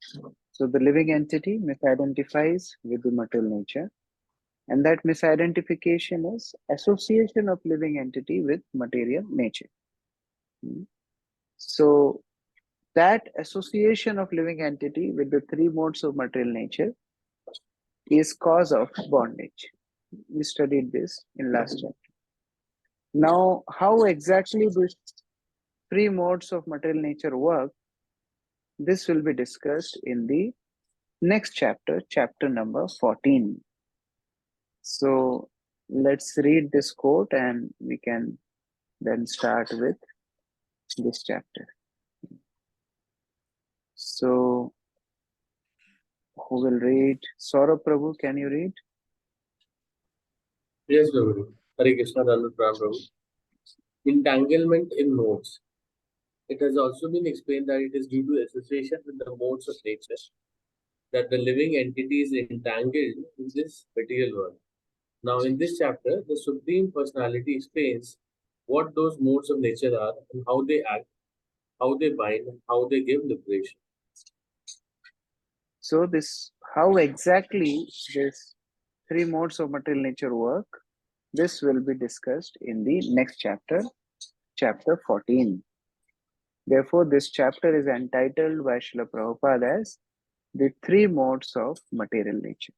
So the living entity misidentifies with the material nature, and that misidentification is association of living entity with material nature. Hmm. So that association of living entity with the three modes of material nature is cause of bondage. We studied this in last chapter. Now, how exactly these three modes of material nature work, this will be discussed in the next chapter, chapter number 14. So let's read this quote and we can then start with this chapter. So who will read? Saurabh Prabhu, can you read? Yes, Prabhu. Hare Krishna, Dhanvat Prabhu. Entanglement in modes. It has also been explained that it is due to association with the modes of nature that the living entity is entangled in this material world. Now, in this chapter, the Supreme Personality explains what those modes of nature are and how they act, how they bind, and how they give liberation. So this, how exactly this three modes of material nature work, this will be discussed in the next chapter, chapter 14. Therefore, this chapter is entitled by Srila Prabhupada as the three modes of material nature.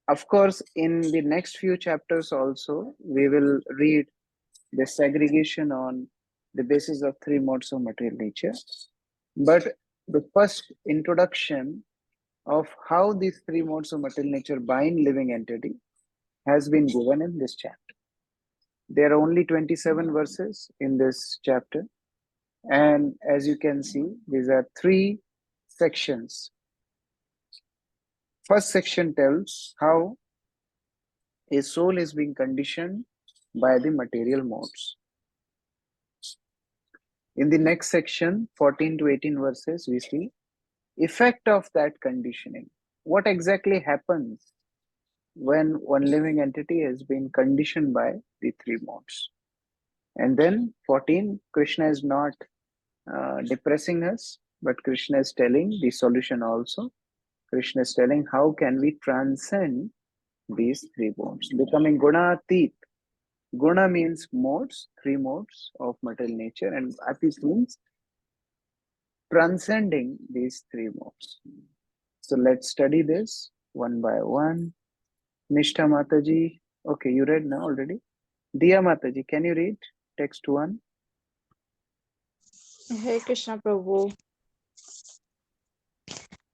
Of course, in the next few chapters also, we will read the segregation on the basis of three modes of material nature. But the first introduction of how these three modes of material nature bind living entity has been given in this chapter. There are only 27 verses in this chapter. And as you can see, these are three sections. First section tells how a soul is being conditioned by the material modes. In the next section, 14 to 18 verses, we see effect of that conditioning. What exactly happens when one living entity has been conditioned by the three modes? And then 14, Krishna is not depressing us, but Krishna is telling the solution also. Krishna is telling how can we transcend these three modes, becoming gunatit. Guna means modes, three modes of material nature, and atit means transcending these three modes. So let's study this one by one. Nishtha Mataji, okay, you read now already. Diya Mataji, can you read text 1? Hare Krishna Prabhu.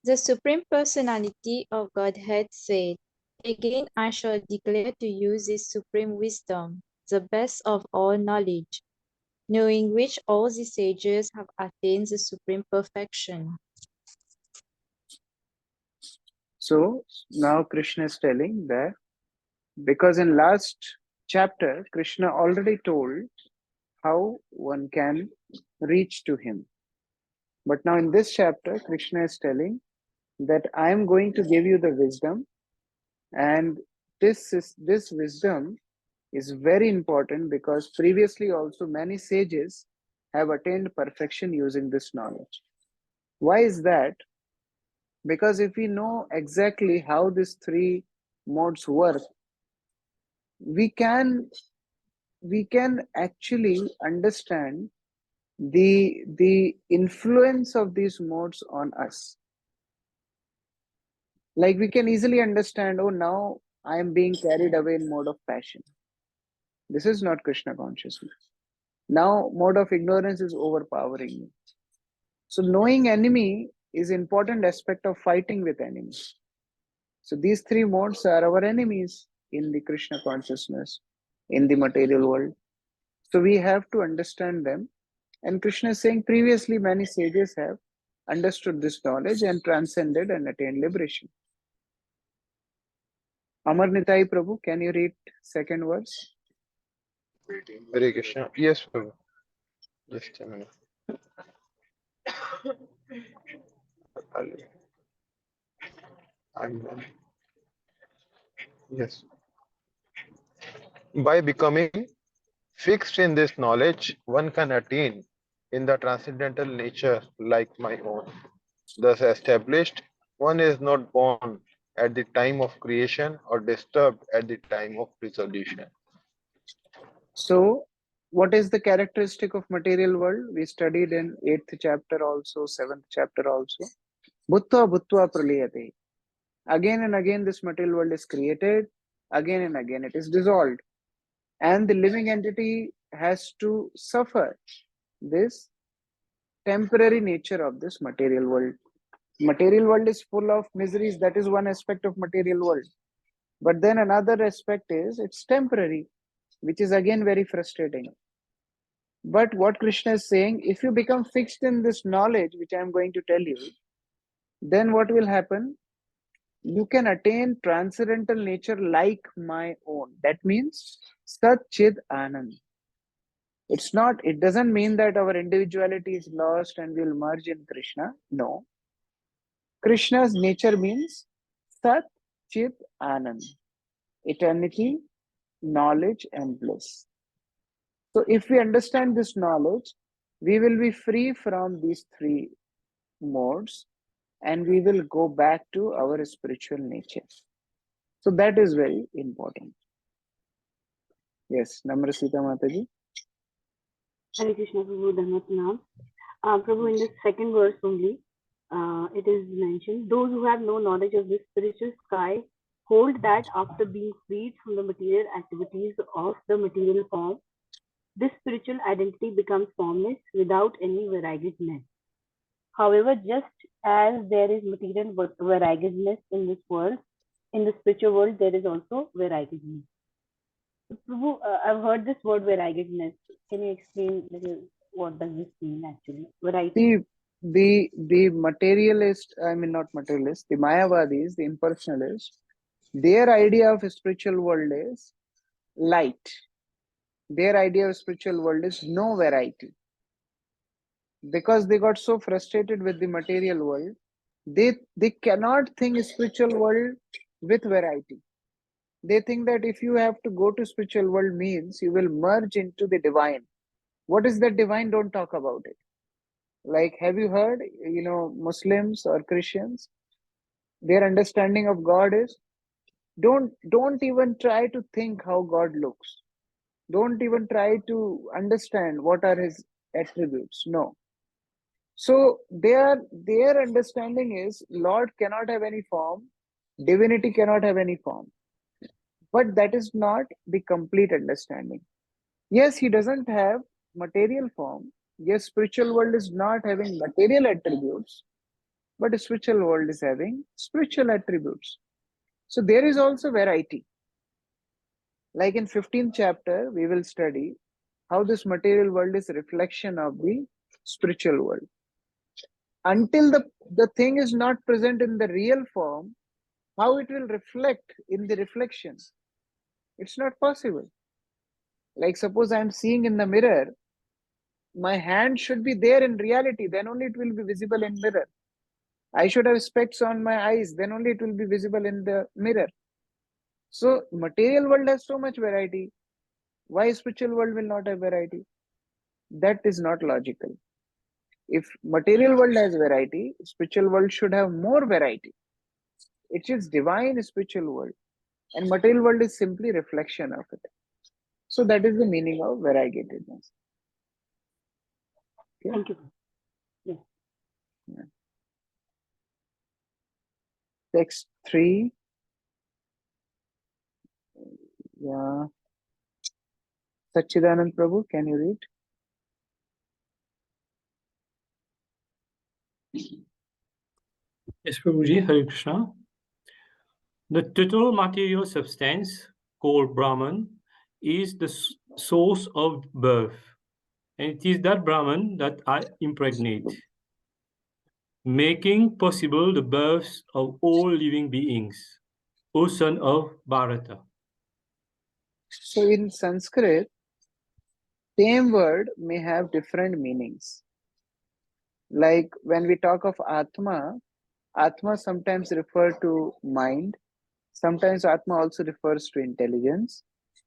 The Supreme Personality of Godhead said, "Again I shall declare to you this supreme wisdom, the best of all knowledge, knowing which all the sages have attained the supreme perfection." So now Krishna is telling that because in last chapter, Krishna already told how one can reach to him. But now in this chapter, Krishna is telling that I am going to give you the wisdom, and this wisdom is very important because previously also many sages have attained perfection using this knowledge. Why is that? Because if we know exactly how these three modes work, we can actually understand the influence of these modes on us. Like we can easily understand, oh, now I am being carried away in mode of passion. This is not Krishna consciousness. Now mode of ignorance is overpowering me. So knowing enemy is important aspect of fighting with enemies. So these three modes are our enemies in the Krishna consciousness, in the material world. So we have to understand them. And Krishna is saying previously many sages have understood this knowledge and transcended and attained liberation. Amar Nitai Prabhu, can you read second verse? Hare Krishna. Yes, Prabhu. Just a minute. Yes. By becoming fixed in this knowledge, one can attain in the transcendental nature like my own. thus established, one is not born at the time of creation or disturbed at the time of dissolution. So, what is the characteristic of material world? We studied in 8th chapter also, 7th chapter also. Bhuttva bhuttva praliyate. Again and again, this material world is created. Again and again, it is dissolved. And the living entity has to suffer this temporary nature of this material world. Material world is full of miseries. That is one aspect of material world. But then another aspect is it's temporary, which is again very frustrating. But what Krishna is saying, if you become fixed in this knowledge, which I am going to tell you, then what will happen? You can attain transcendental nature like my own. That means Sat Chid Anand. It doesn't mean that our individuality is lost and we'll merge in Krishna. No. Krishna's nature means Sat Chit Anand. Eternity, knowledge, and bliss. So if we understand this knowledge, we will be free from these three modes and we will go back to our spiritual nature. So that is very important. Yes, Namrasita Mataji. Hare Krishna, Prabhu, Dhanvat Pranam. Prabhu, in the second verse only, it is mentioned, those who have no knowledge of this spiritual sky hold that after being freed from the material activities of the material form, this spiritual identity becomes formless without any variegaedness. However, just as there is material variegaedness in this world, in the spiritual world, there is also variegaedness. So, Prabhu, I've heard this word variegaedness. Can you explain what does this mean actually? Variety. The materialist, I mean not materialist, the Mayavadis, the impersonalists, their idea of a spiritual world is light. Their idea of spiritual world is no variety. Because they got so frustrated with the material world, they cannot think spiritual world with variety. They think that if you have to go to spiritual world means you will merge into the divine. What is that divine? Don't talk about it. Like, have you heard, Muslims or Christians, their understanding of God is don't even try to think how God looks. Don't even try to understand what are his attributes. No. So their understanding is Lord cannot have any form, divinity cannot have any form. But that is not the complete understanding. Yes, he doesn't have material form. Yes, spiritual world is not having material attributes, but the spiritual world is having spiritual attributes. So there is also variety. Like in 15th chapter, we will study how this material world is a reflection of the spiritual world. Until the thing is not present in the real form, how it will reflect in the reflection? It's not possible. Like suppose I'm seeing in the mirror, my hand should be there in reality, then only it will be visible in mirror. I should have specs on my eyes, then only it will be visible in the mirror. So material world has so much variety. Why spiritual world will not have variety? That is not logical. If material world has variety, spiritual world should have more variety. It is divine spiritual world, and material world is simply reflection of it. So that is the meaning of variegatedness. Okay? Thank you. Yeah. Text 3. Yeah. Sachidanand Prabhu, can you read? Yes, Prabhuji, Hare Krishna. The total material substance, called Brahman, is the source of birth. And it is that Brahman that I impregnate, making possible the births of all living beings, O son of Bharata. So in Sanskrit, same word may have different meanings. Like when we talk of Atma, Atma sometimes refer to mind. Sometimes Atma also refers to intelligence.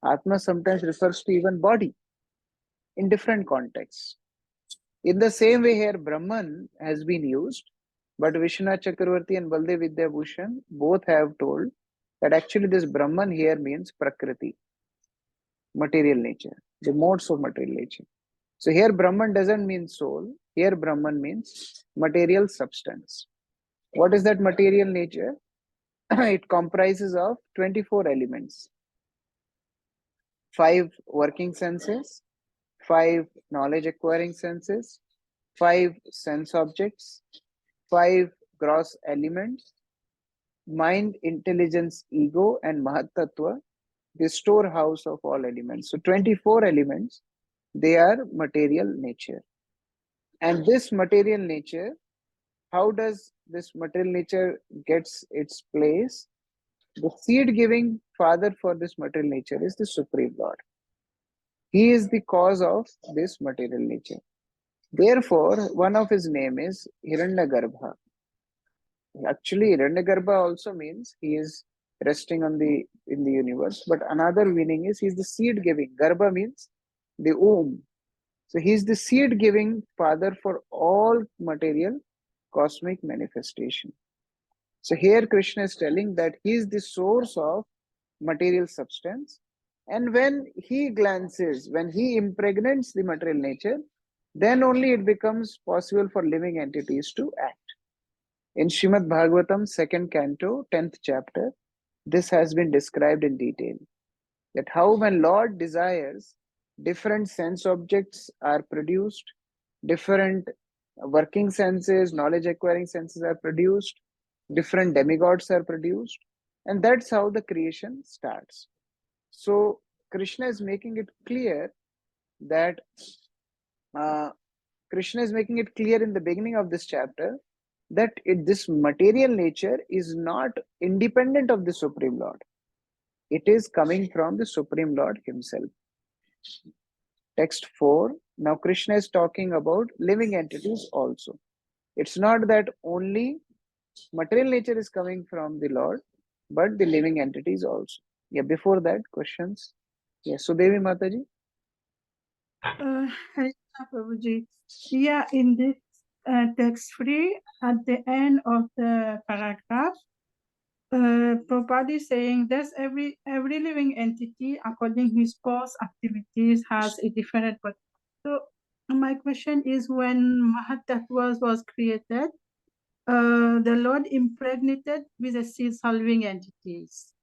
Atma sometimes refers to even body in different contexts. In the same way here, Brahman has been used. But Vishwanath Chakravarti and Baldev Vidyabhushan both have told that actually this Brahman here means Prakriti, material nature, the modes of material nature. So here Brahman doesn't mean soul, here Brahman means material substance. What is that material nature? It comprises of 24 elements, 5 working senses, 5 knowledge acquiring senses, 5 sense objects, 5 gross elements, mind, intelligence, ego, and Mahatattva, the storehouse of all elements. So 24 elements, they are material nature. And this material nature, how does this material nature gets its place? The seed-giving father for this material nature is the Supreme Lord. He is the cause of this material nature. Therefore, one of his name is Hiranyagarbha. Actually, Hiranyagarbha also means he is resting on in the universe, but another meaning is he is the seed-giving. Garbha means the womb. So he is the seed-giving father for all material cosmic manifestation. So here Krishna is telling that he is the source of material substance, and when he glances, when he impregnates the material nature, then only it becomes possible for living entities to act. In Srimad Bhagavatam, 2nd canto, 10th chapter, this has been described in detail. That how when Lord desires, different sense objects are produced, different working senses, knowledge acquiring senses are produced, different demigods are produced, and that's how the creation starts. So Krishna is making it clear that Krishna is making it clear in the beginning of this chapter that this material nature is not independent of the Supreme Lord. It is coming from the Supreme Lord himself. Text 4. Now Krishna is talking about living entities also. It's not that only material nature is coming from the Lord, but the living entities also. Yeah, before that, questions? Yes, so Devi Mataji. Hi, Prabhuji. Yeah, in this text 3, at the end of the paragraph, Prabhupada is saying that every living entity, according to his past activities, has a different body. So my question is, when Mahatattva was created, the Lord impregnated with the seeds of living entities,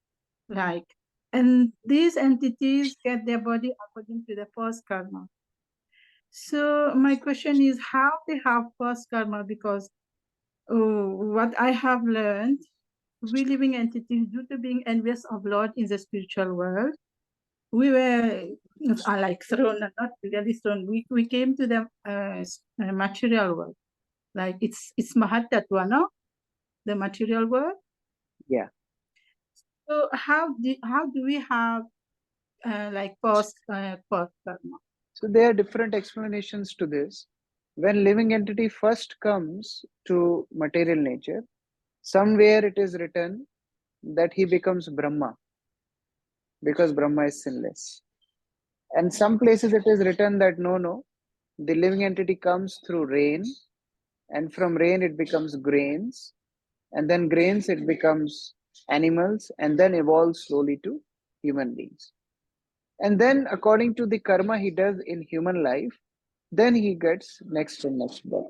and these entities get their body according to the past karma. So my question is, how they have past karma? Because what I have learned, we living entities, due to being envious of Lord in the spiritual world, we were thrown, not really thrown. We came to the material world. Like it's Mahatattva, no? The material world. Yeah. So how do we have past karma? So there are different explanations to this. When living entity first comes to material nature, somewhere it is written that he becomes Brahma, because Brahma is sinless. And some places it is written that no, the living entity comes through rain, and from rain it becomes grains, and then grains it becomes animals, and then evolves slowly to human beings. And then according to the karma he does in human life, then he gets next and next birth.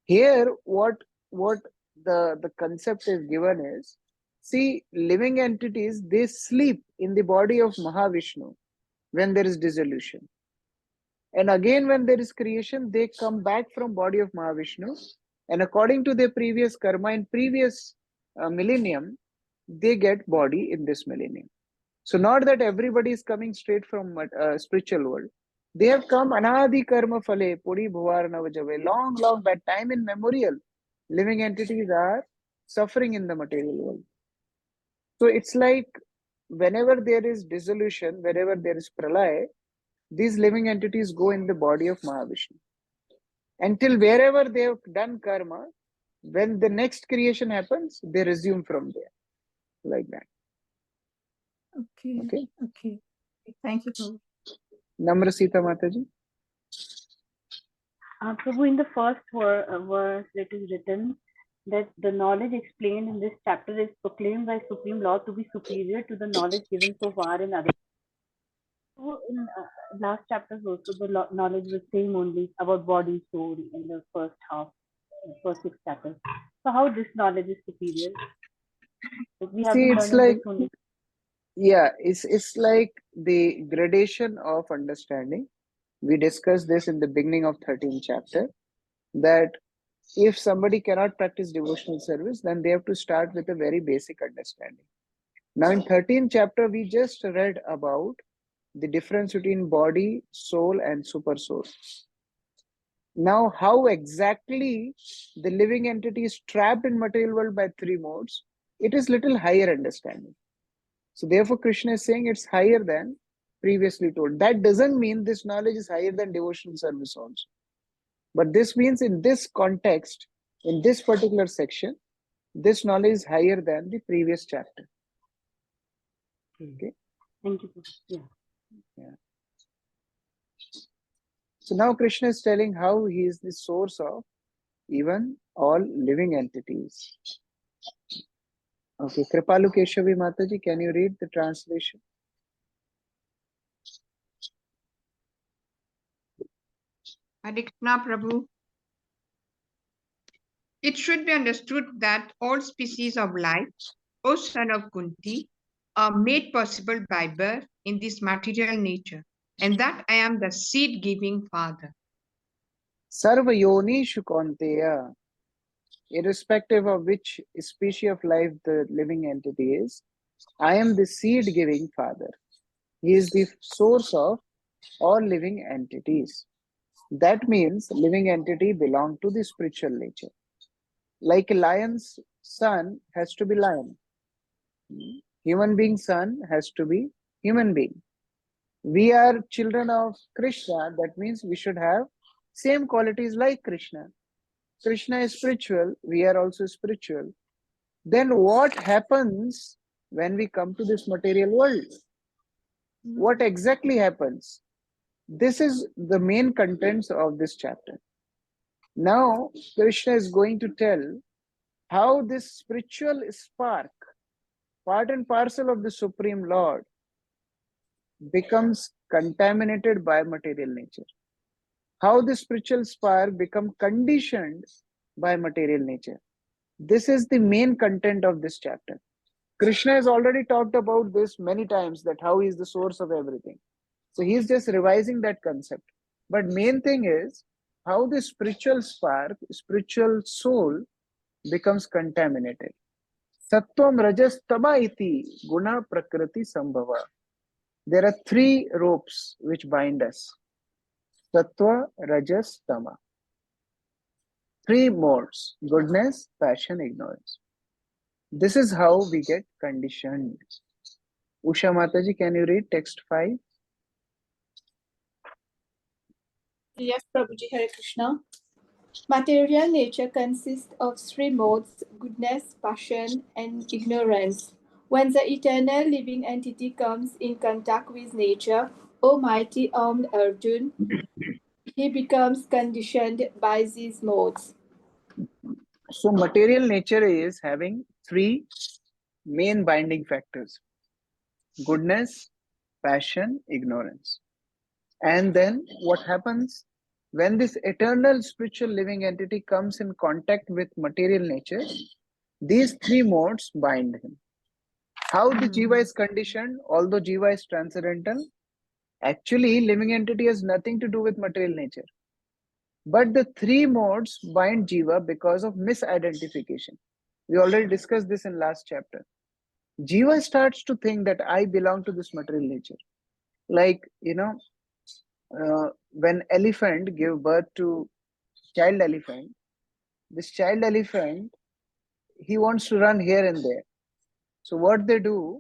Here what the concept is given is, see, living entities, they sleep in the body of Mahavishnu when there is dissolution, and again when there is creation they come back from body of Mahavishnu, and according to their previous karma in previous millennium, they get body in this millennium. So not that everybody is coming straight from spiritual world. They have come anadi karma phale puri bhuvar navajave, long back time in memorial. Living entities are suffering in the material world. So it's like whenever there is dissolution, wherever there is pralaya, these living entities go in the body of Mahavishnu. Until wherever they have done karma, when the next creation happens, they resume from there. Like that. Okay. Thank you, Prabhu. Namra Sita Mataji. Prabhu, in the first verse it is written that the knowledge explained in this chapter is proclaimed by Supreme Lord to be superior to the knowledge given so far in other. So in last chapters also, the knowledge was same only about body, soul in the first half, first 6 chapters. So how this knowledge is superior? Like we have See, been it's learning like, this only. yeah, it's like the gradation of understanding. We discussed this in the beginning of 13th chapter, that if somebody cannot practice devotional service, then they have to start with a very basic understanding. Now in 13th chapter, we just read about the difference between body, soul, and super soul. Now, how exactly the living entity is trapped in material world by 3 modes, it is little higher understanding. So therefore, Krishna is saying it's higher than previously told. That doesn't mean this knowledge is higher than devotional service also. But this means in this context, in this particular section, this knowledge is higher than the previous chapter. Okay. Thank you. Yeah. So now Krishna is telling how he is the source of even all living entities. Okay, Kripalu Keshavi Mataji, can you read the translation? Hare Krishna, Prabhu. It should be understood that all species of life, O son of Kunti, are made possible by birth in this material nature, and that I am the seed-giving father. Sarva Yoni Shukonteya, irrespective of which species of life the living entity is, I am the seed-giving father. He is the source of all living entities. That means living entity belong to the spiritual nature. Like a lion's son has to be lion. Human being son has to be human being. We are children of Krishna. That means we should have same qualities like Krishna. Krishna is spiritual. We are also spiritual. Then what happens when we come to this material world? What exactly happens? This is the main contents of this chapter. Now, Krishna is going to tell how this spiritual spark, part and parcel of the Supreme Lord, becomes contaminated by material nature. How the spiritual spark become conditioned by material nature. This is the main content of this chapter. Krishna has already talked about this many times, that how he is the source of everything. So he's just revising that concept. But main thing is how the spiritual spark, spiritual soul becomes contaminated. Sattvam rajas tama iti guna prakriti sambhava. There are 3 ropes which bind us. Sattva, rajas, tama. 3 modes: goodness, passion, ignorance. This is how we get conditioned. Usha Mataji, can you read text 5? Yes, Prabhuji, Hare Krishna. Material nature consists of 3 modes: goodness, passion, and ignorance. When the eternal living entity comes in contact with nature, O mighty armed Arjun, he becomes conditioned by these modes. So material nature is having 3 main binding factors: goodness, passion, ignorance. And then what happens when this eternal spiritual living entity comes in contact with material nature? These 3 modes bind him. How the jiva is conditioned, although jiva is transcendental, actually living entity has nothing to do with material nature. But the 3 modes bind jiva because of misidentification. We already discussed this in last chapter. Jiva starts to think that I belong to this material nature. Like, when elephant give birth to child elephant, this child elephant, he wants to run here and there. So what they do,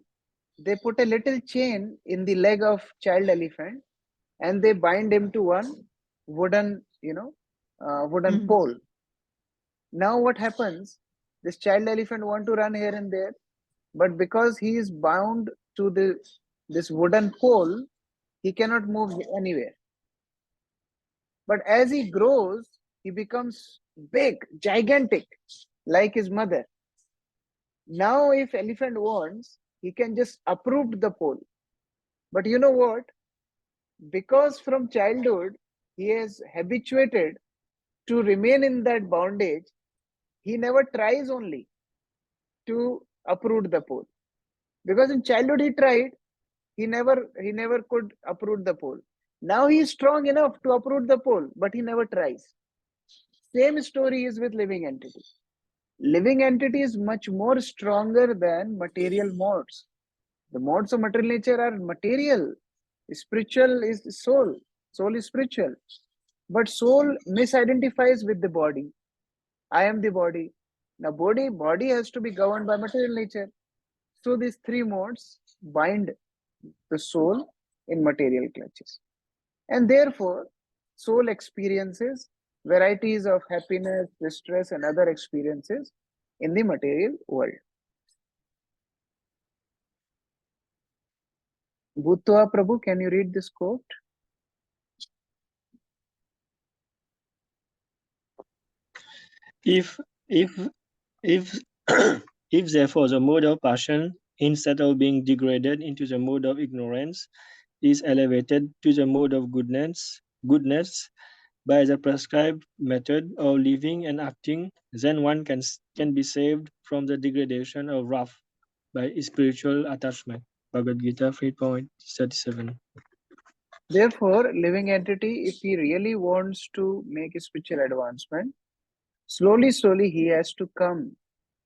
they put a little chain in the leg of child elephant and they bind him to one wooden, pole. Now what happens? This child elephant want to run here and there, but because he is bound to this wooden pole, he cannot move anywhere. But as he grows, he becomes big, gigantic. like his mother. Now, if elephant wants, he can just uproot the pole. But you know what? Because from childhood, he is habituated to remain in that bondage, he never tries only to uproot the pole. Because in childhood he tried, he never could uproot the pole. Now he is strong enough to uproot the pole, but he never tries. Same story is with living entity. Living entity is much more stronger than material modes. The modes of material nature are material. Spiritual is soul. Soul is spiritual. But soul misidentifies with the body. I am the body. Now body has to be governed by material nature. So these three modes bind the soul in material clutches. And therefore, soul experiences varieties of happiness, distress, and other experiences in the material world. Bhutva Prabhu, can you read this quote? If if if therefore the mode of passion, instead of being degraded into the mode of ignorance, is elevated to the mode of goodness by the prescribed method of living and acting, then one can be saved from the degradation of wrath by spiritual attachment. Bhagavad Gita 3.37. Therefore, living entity, if he really wants to make a spiritual advancement, slowly he has to come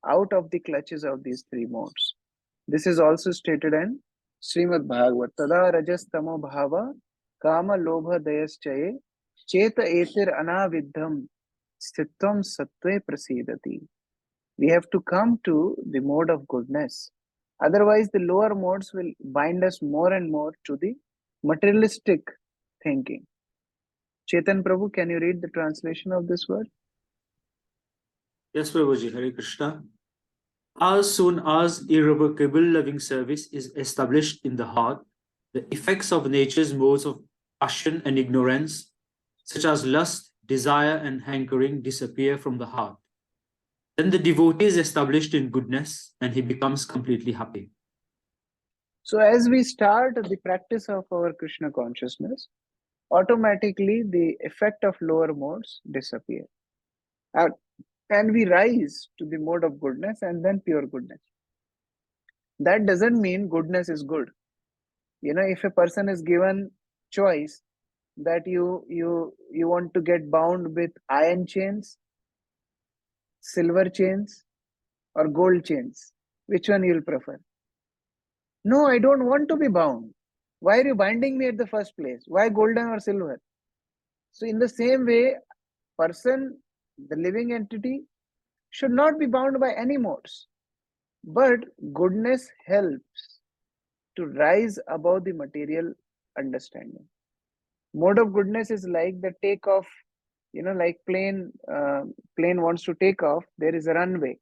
out of the clutches of these three modes. This is also stated in Srimad Bhagavad. Tada rajas tamo bhava kama lobha dayas chaye cheta etir anaviddham stitvam sattve prasidati. We have to come to the mode of goodness. Otherwise, the lower modes will bind us more and more to the materialistic thinking. Chetan Prabhu, can you read the translation of this word? Yes, Prabhuji, Hare Krishna. As soon as irrevocable loving service is established in the heart, the effects of nature's modes of passion and ignorance, such as lust, desire, and hankering, disappear from the heart. Then the devotee is established in goodness and he becomes completely happy. So as we start the practice of our Krishna consciousness, automatically the effect of lower modes disappear. And we rise to the mode of goodness and then pure goodness. That doesn't mean goodness is good. You know, if a person is given choice that you want to get bound with iron chains, silver chains, or gold chains, which one you'll prefer? No, I don't want to be bound. Why are you binding me at the first place? Why golden or silver? So in the same way, person, the living entity, should not be bound by any modes. But goodness helps to rise above the material understanding. Mode of goodness is like the takeoff, you know, like plane wants to take off, there is a runway.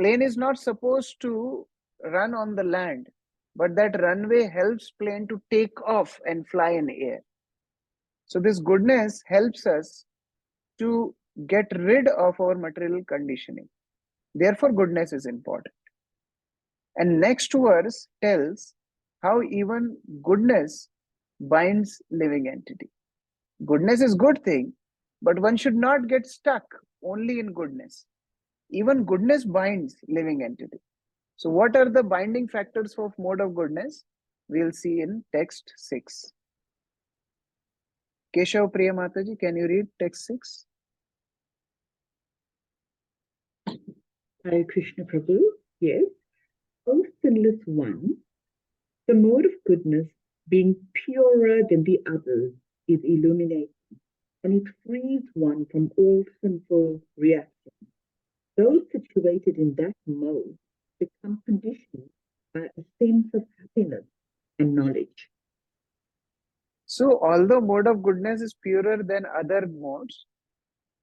Plane is not supposed to run on the land, but that runway helps plane to take off and fly in air. So this goodness helps us to get rid of our material conditioning. Therefore, goodness is important. And next verse tells how even goodness binds living entity. Goodness is good thing, but one should not get stuck only in goodness. Even goodness binds living entity. So what are the binding factors of mode of goodness? We'll see in text 6. Keshav Priya Mataji, can you read text 6? Hare Krishna Prabhu, yes. O sinless one, the mode of goodness, being purer than the others, is illuminating, and it frees one from all sinful reactions. Those situated in that mode become conditioned by a sense of happiness and knowledge. So although mode of goodness is purer than other modes,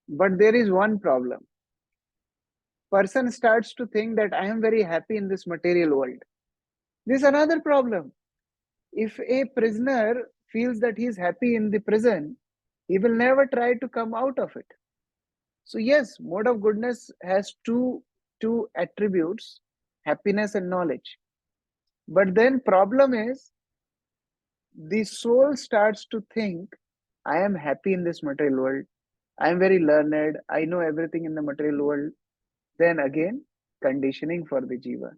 but there is one problem. Person starts to think that I am very happy in this material world. This is another problem. If a prisoner feels that he is happy in the prison, he will never try to come out of it. So yes, mode of goodness has two attributes, happiness and knowledge. But then problem is, the soul starts to think, I am happy in this material world. I am very learned. I know everything in the material world. Then again, conditioning for the jiva.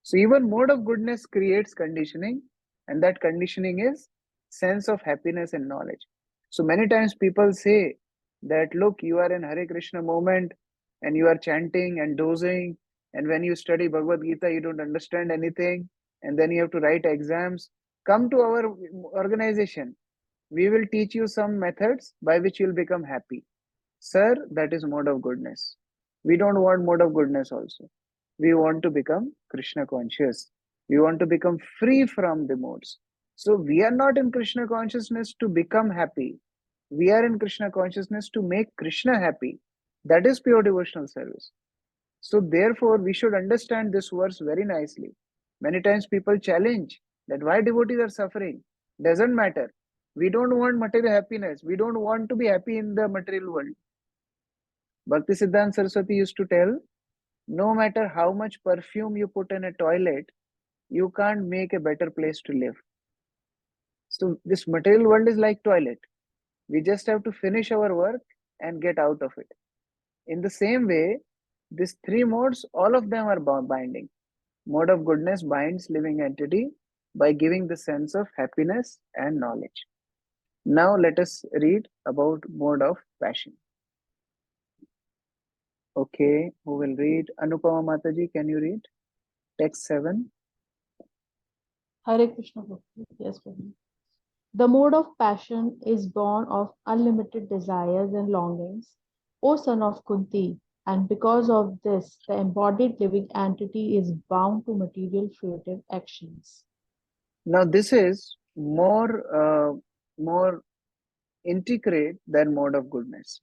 So even mode of goodness creates conditioning, and that conditioning is sense of happiness and knowledge. So many times people say that, look, you are in Hare Krishna moment and you are chanting and dozing, and when you study Bhagavad Gita, you don't understand anything, and then you have to write exams. Come to our organization. We will teach you some methods by which you will become happy. Sir, that is mode of goodness. We don't want mode of goodness also. We want to become Krishna conscious. We want to become free from the modes. So we are not in Krishna consciousness to become happy. We are in Krishna consciousness to make Krishna happy. That is pure devotional service. So therefore, we should understand this verse very nicely. Many times people challenge that why devotees are suffering. Doesn't matter. We don't want material happiness. We don't want to be happy in the material world. Bhakti Siddhanta Saraswati used to tell, no matter how much perfume you put in a toilet, you can't make a better place to live. So this material world is like toilet. We just have to finish our work and get out of it. In the same way, these three modes, all of them are binding. Mode of goodness binds living entity by giving the sense of happiness and knowledge. Now let us read about mode of passion. Okay, who will read? Anupama Mataji, can you read? Text 7. Hare Krishna. Yes, Prabhu. The mode of passion is born of unlimited desires and longings, O son of Kunti, and because of this, the embodied living entity is bound to material fruitive actions. Now this is more integrate than mode of goodness.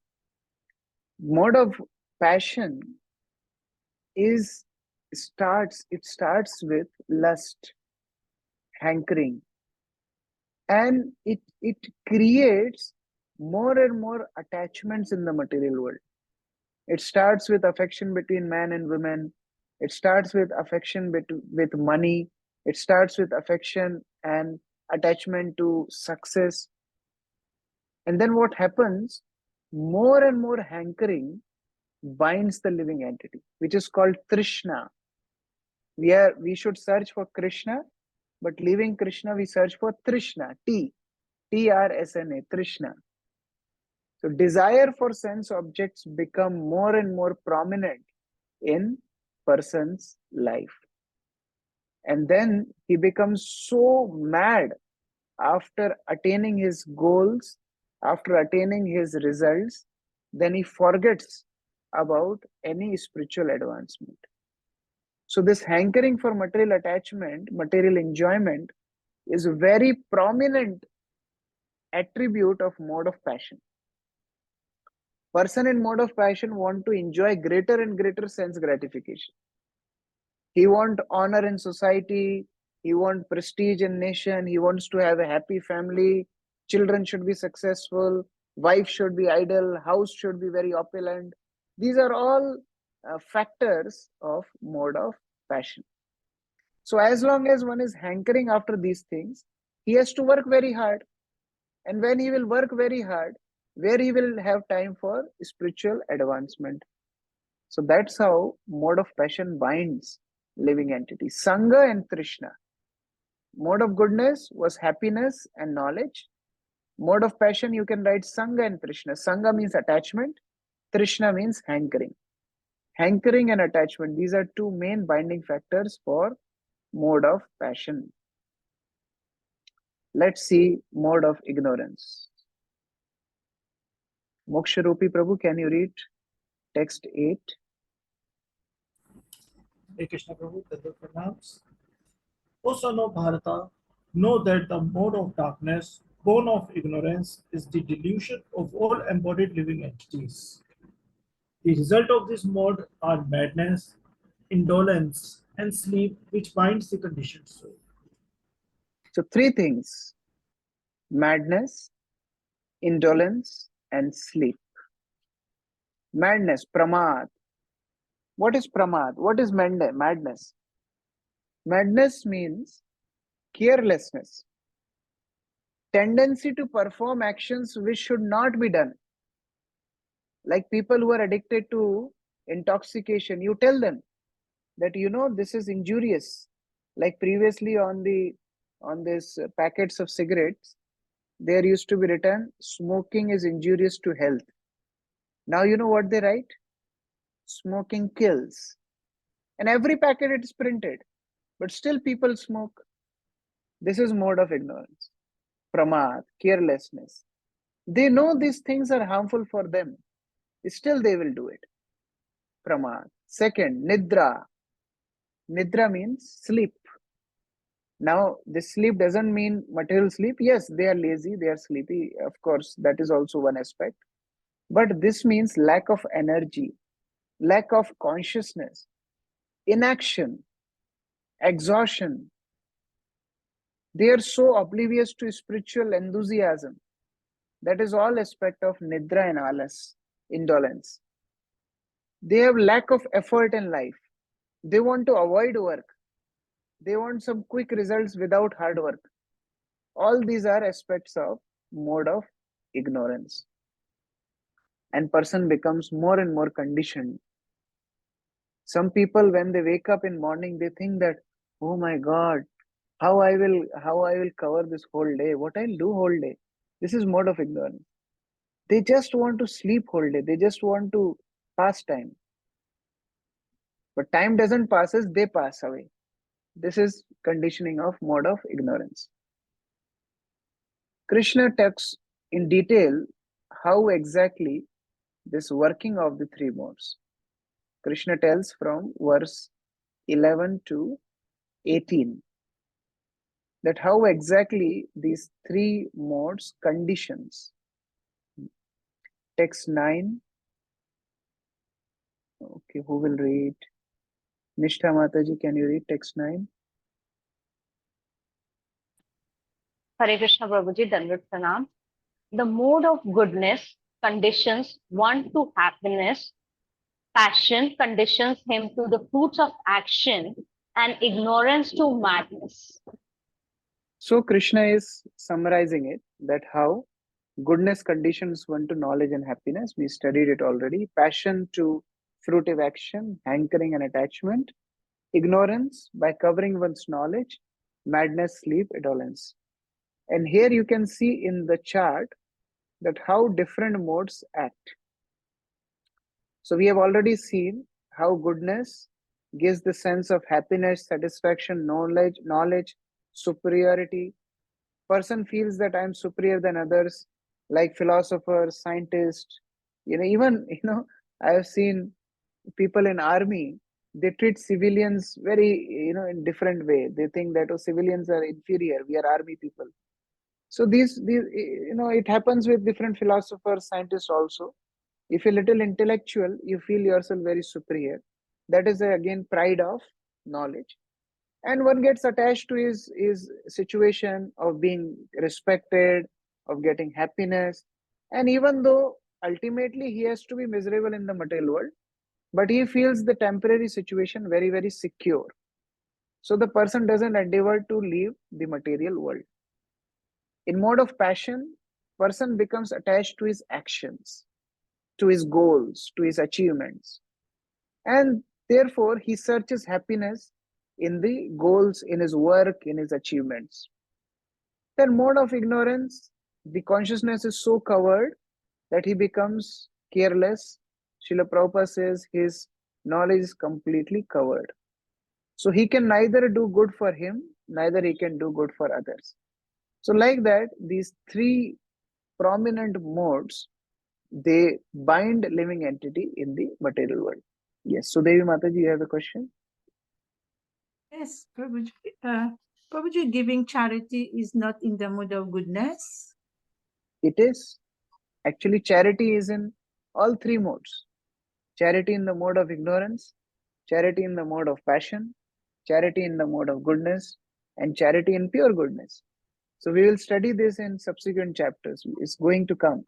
Mode of passion starts with lust, hankering, and it creates more and more attachments in the material world. It starts with affection between man and woman. It starts with affection with money. It starts with affection and attachment to success. And then what happens? More and more hankering binds the living entity, which is called Trishna. We should search for Krishna, but leaving Krishna, we search for Trishna, T-R-S-N-A, Trishna. So desire for sense objects become more and more prominent in person's life. And then he becomes so mad after attaining his goals, after attaining his results, then he forgets about any spiritual advancement. So this hankering for material attachment, material enjoyment is a very prominent attribute of mode of passion. Person in mode of passion want to enjoy greater and greater sense gratification. He wants honor in society, he wants prestige in nation, he wants to have a happy family, children should be successful, wife should be idle, house should be very opulent. These are all factors of mode of passion. So as long as one is hankering after these things, he has to work very hard. And when he will work very hard, where he will have time for spiritual advancement. So that's how mode of passion binds living entities. Sangha and Trishna. Mode of goodness was happiness and knowledge. Mode of passion, you can write Sangha and Trishna. Sangha means attachment. Trishna means hankering. Hankering and attachment, these are two main binding factors for mode of passion. Let's see mode of ignorance. Moksharupi Prabhu, can you read text 8? Hare Krishna Prabhu, Tadva Pranams. O son of Bharata, know that the mode of darkness, born of ignorance, is the delusion of all embodied living entities. The result of this mode are madness, indolence, and sleep, which binds the conditioned soul. So three things: madness, indolence, and sleep. Madness, pramad. What is pramad? What is madness? Madness means carelessness, tendency to perform actions which should not be done. Like people who are addicted to intoxication, you tell them that this is injurious. Like previously on this packets of cigarettes, there used to be written smoking is injurious to health. Now you know what they write? Smoking kills. And every packet it is printed, but still people smoke. This is mode of ignorance, pramad, carelessness. They know these things are harmful for them, still they will do it. Pramad. Second, nidra. Nidra means sleep. Now, this sleep doesn't mean material sleep. Yes, they are lazy, they are sleepy. Of course, that is also one aspect. But this means lack of energy, lack of consciousness, inaction, exhaustion. They are so oblivious to spiritual enthusiasm. That is all aspect of nidra and alas, indolence. They have lack of effort in life. They want to avoid work. They want some quick results without hard work. All these are aspects of mode of ignorance. And person becomes more and more conditioned. Some people, when they wake up in morning, they think that, oh my God, how I will cover this whole day, what I'll do whole day. This is mode of ignorance. They just want to sleep whole day. They just want to pass time. But time doesn't pass us, they pass away. This is conditioning of mode of ignorance. Krishna talks in detail how exactly this working of the three modes. Krishna tells from verse 11 to 18 that how exactly these three modes conditions. Text 9. Okay, who will read? Nishtha Mataji, can you read text 9? Hare Krishna Prabhuji, Dandavat Pranam. The mode of goodness conditions one to happiness, passion conditions him to the fruits of action, and ignorance to madness. So Krishna is summarizing it, that how goodness conditions one to knowledge and happiness. We studied it already. Passion to fruitive action, hankering and attachment. Ignorance by covering one's knowledge. Madness, sleep, indolence. And here you can see in the chart that how different modes act. So we have already seen how goodness gives the sense of happiness, satisfaction, knowledge, superiority. Person feels that I'm superior than others, like philosophers, scientists. Even I have seen people in army. They treat civilians very, in different way. They think that civilians are inferior. We are army people. So these it happens with different philosophers, scientists also. If you're little intellectual, you feel yourself very superior. That is again pride of knowledge. And one gets attached to his situation of being respected, of getting happiness. And even though ultimately he has to be miserable in the material world, but he feels the temporary situation very, very secure. So the person doesn't endeavor to leave the material world. In mode of passion, person becomes attached to his actions, to his goals, to his achievements. And therefore, he searches happiness in the goals, in his work, in his achievements. Then mode of ignorance, the consciousness is so covered that he becomes careless. Srila Prabhupada says his knowledge is completely covered. So he can neither do good for him, neither he can do good for others. So like that, these three prominent modes, they bind living entity in the material world. Yes. So Devi Mataji, you have a question? Yes, Prabhuji. Prabhuji, giving charity is not in the mode of goodness. It is. Actually, charity is in all three modes. Charity in the mode of ignorance, charity in the mode of passion, charity in the mode of goodness, and charity in pure goodness. So we will study this in subsequent chapters. It's going to come.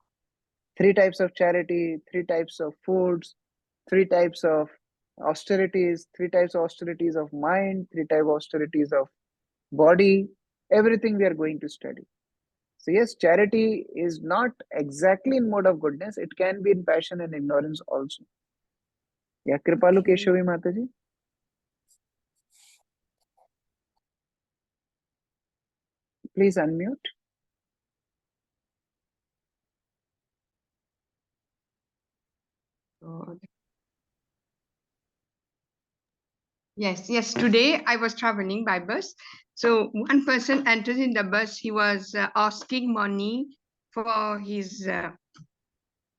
3 types of charity, 3 types of foods, 3 types of austerities, 3 types of austerities of mind, 3 types of austerities of body, everything we are going to study. So yes, charity is not exactly in mode of goodness. It can be in passion and ignorance also. Yeah, Kripalu Keshavi Mataji. Please unmute. Yes. Today I was traveling by bus. So one person entered in the bus. He was asking money for his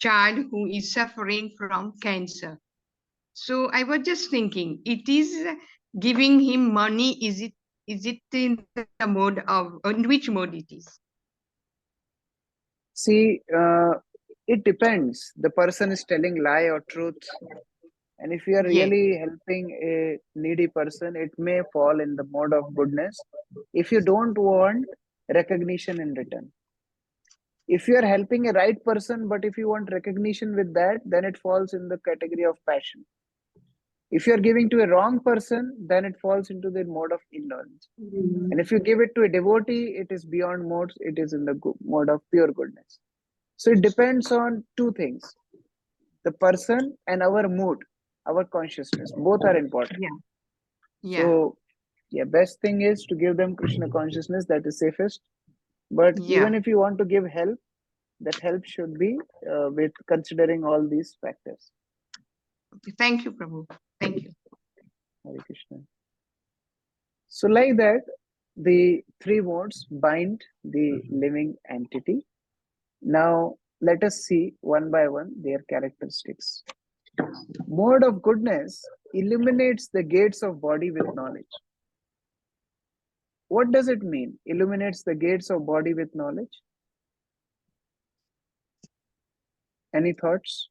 child who is suffering from cancer. So I was just thinking, it is giving him money. Is it in the mode of, in which mode it is? See, it depends. The person is telling lie or truth. And if you are Yes. really helping a needy person, it may fall in the mode of goodness. If you don't want recognition in return. If you are helping a right person, but if you want recognition with that, then it falls in the category of passion. If you are giving to a wrong person, then it falls into the mode of ignorance. And if you give it to a devotee, it is beyond modes, it is in the mode of pure goodness. So it depends on 2 things, the person and our mood, our consciousness. Both are important. Yeah. So, yeah, best thing is to give them Krishna consciousness, that is safest. But even if you want to give help, that help should be with considering all these factors. Okay. Thank you, Prabhu. Thank you. Hare Krishna. So like that, the 3 modes bind the living entity. Now let us see one by one their characteristics. Mode of goodness illuminates the gates of body with knowledge. What does it mean? Illuminates the gates of body with knowledge? Any thoughts?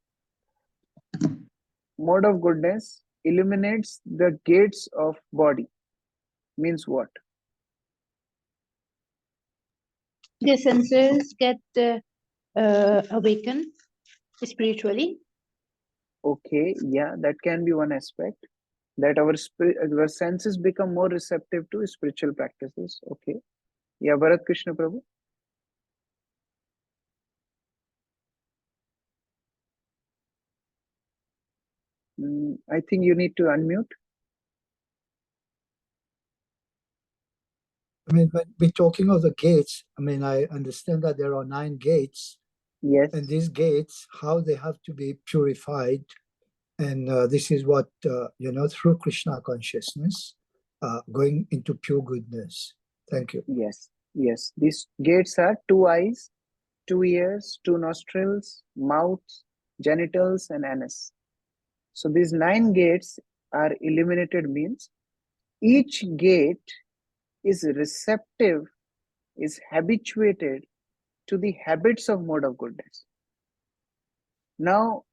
Mode of goodness illuminates the gates of body. Means what? The senses get awakened spiritually. Okay, yeah, that can be one aspect. That our senses become more receptive to spiritual practices. Okay. Yeah, Bharat Krishna Prabhu. I think you need to unmute. I mean, when we're talking of the gates, I mean, I understand that there are 9 gates. Yes. And these gates, how they have to be purified. And this is what, through Krishna consciousness, going into pure goodness. Thank you. Yes. These gates are 2 eyes, 2 ears, 2 nostrils, mouth, genitals, and anus. So these 9 gates are illuminated, means each gate is receptive, is habituated to the habits of mode of goodness. Now,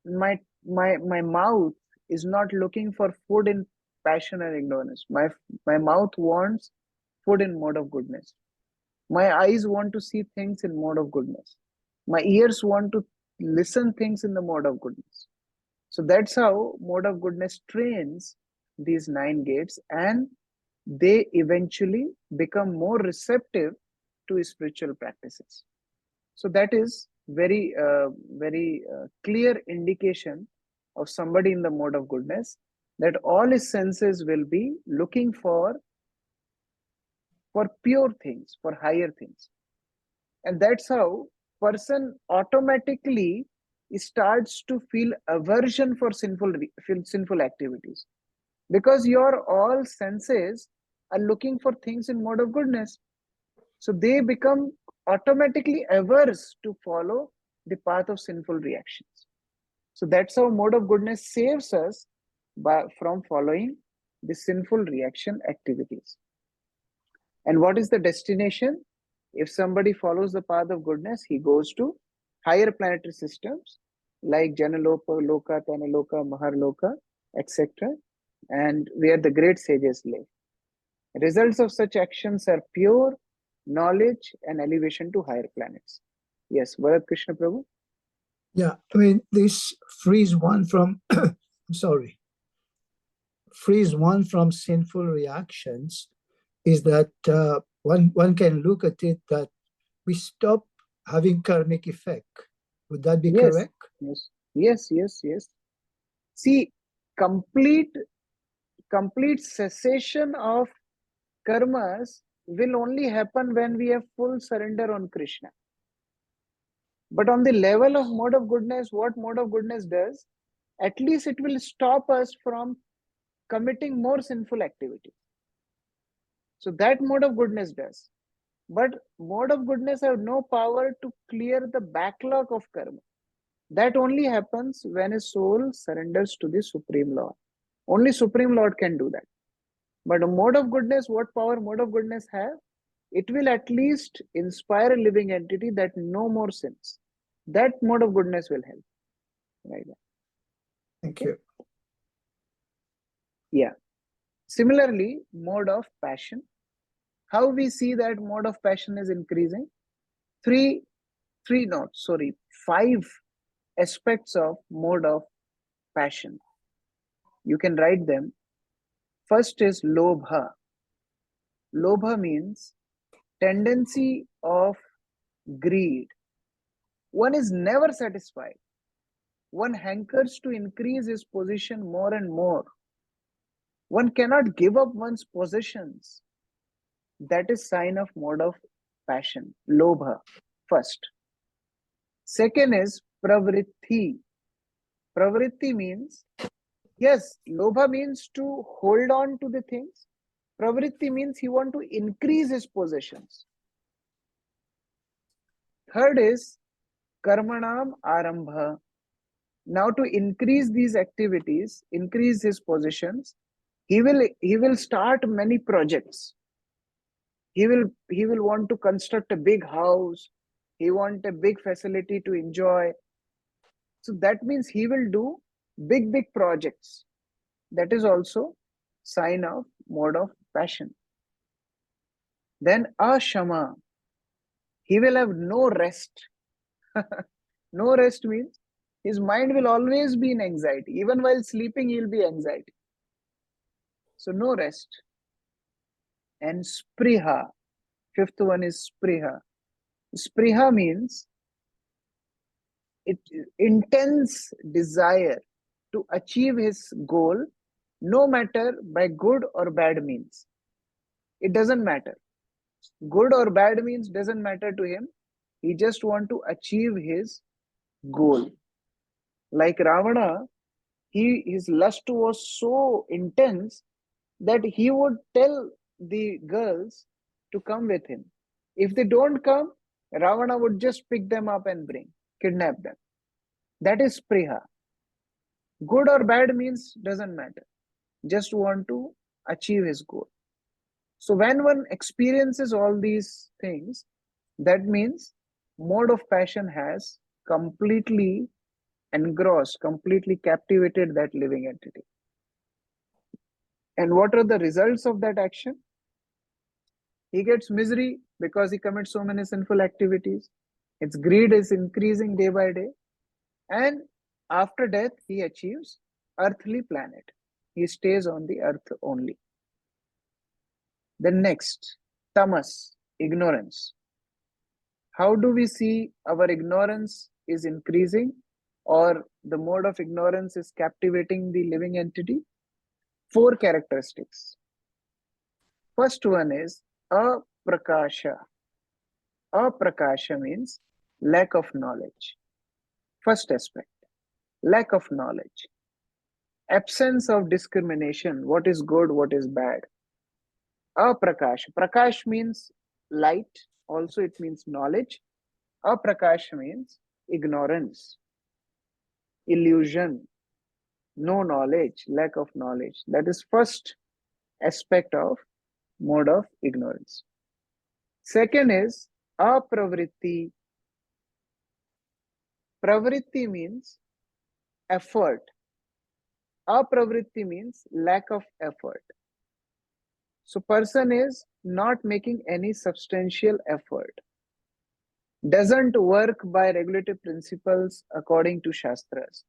my mouth is not looking for food in passion and ignorance. My mouth wants food in mode of goodness. My eyes want to see things in mode of goodness. My ears want to listen things in the mode of goodness. So that's how mode of goodness trains these 9 gates, and they eventually become more receptive to spiritual practices. So that is very clear indication of somebody in the mode of goodness, that all his senses will be looking for pure things, for higher things. And that's how person automatically starts to feel aversion for sinful activities, because your all senses are looking for things in mode of goodness. So they become automatically averse to follow the path of sinful reactions. So that's how mode of goodness saves us from following the sinful reaction activities. And what is the destination? If somebody follows the path of goodness, he goes to higher planetary systems like Janaloka, Loka, Tanaloka, Maharloka, etc., and where the great sages live. Results of such actions are pure knowledge and elevation to higher planets. Yes, Bharat Krishna Prabhu. Yeah, I mean, this frees one from, sorry, frees one from sinful reactions is that one can look at it that we stop having karmic effect. Would that be Yes, correct? yes. See, complete cessation of karmas will only happen when we have full surrender on Krishna. But on the level of mode of goodness, what mode of goodness does, at least it will stop us from committing more sinful activities. So that mode of goodness does. But mode of goodness have no power to clear the backlog of karma. That only happens when a soul surrenders to the Supreme Lord. Only Supreme Lord can do that. But a mode of goodness, what power mode of goodness have? It will at least inspire a living entity that no more sins. That mode of goodness will help. Right. Thank you. Yeah. Similarly, mode of passion. How we see that mode of passion is increasing? Five aspects of mode of passion. You can write them. First is lobha. Lobha means tendency of greed. One is never satisfied. One hankers to increase his position more and more. One cannot give up one's possessions. That is sign of mode of passion, lobha, first. Second is pravritti. Pravritti means, yes, lobha means to hold on to the things. Pravritti means he want to increase his possessions. Third is karmanam arambha. Now to increase these activities, increase his possessions, he will start many projects. He will want to construct a big house. He want a big facility to enjoy. So that means he will do big projects. That is also sign of mode of passion. Then ashama. He will have no rest. No rest means his mind will always be in anxiety. Even while sleeping, he will be anxiety. So no rest. And spriha. Fifth one is spriha. Spriha means intense desire to achieve his goal, no matter by good or bad means. It doesn't matter. Good or bad means doesn't matter to him. He just want to achieve his goal. Like Ravana, his lust was so intense that he would tell the girls to come with him. If they don't come, Ravana would just pick them up and kidnap them. That is spriha. Good or bad means doesn't matter. Just want to achieve his goal. So when one experiences all these things, that means mode of passion has completely engrossed, completely captivated that living entity. And what are the results of that action? He gets misery because he commits so many sinful activities. Its greed is increasing day by day. And after death, he achieves earthly planet. He stays on the earth only. Then next, tamas, ignorance. How do we see our ignorance is increasing or the mode of ignorance is captivating the living entity? 4 characteristics. First one is aprakasha. Aprakasha means lack of knowledge. First aspect, lack of knowledge. Absence of discrimination, what is good, what is bad. Aprakash. Prakash means light, also it means knowledge. Aprakash means ignorance, illusion, no knowledge, lack of knowledge. That is first aspect of mode of ignorance. Second is apravritti. Pravritti means effort. Apravritti means lack of effort. So person is not making any substantial effort. doesn't work by regulative principles according to Shastras.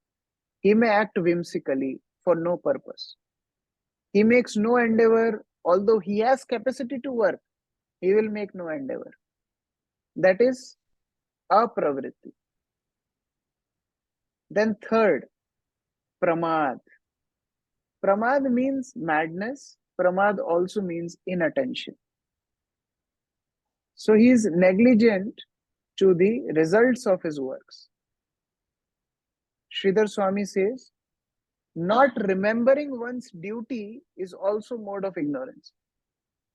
He may act whimsically for no purpose. He makes no endeavor, although he has capacity to work, he will make no endeavor. That is apravritti. Then third, pramad. Pramad means madness. Pramad also means inattention. So he is negligent to the results of his works. Sridhar Swami says, not remembering one's duty is also mode of ignorance.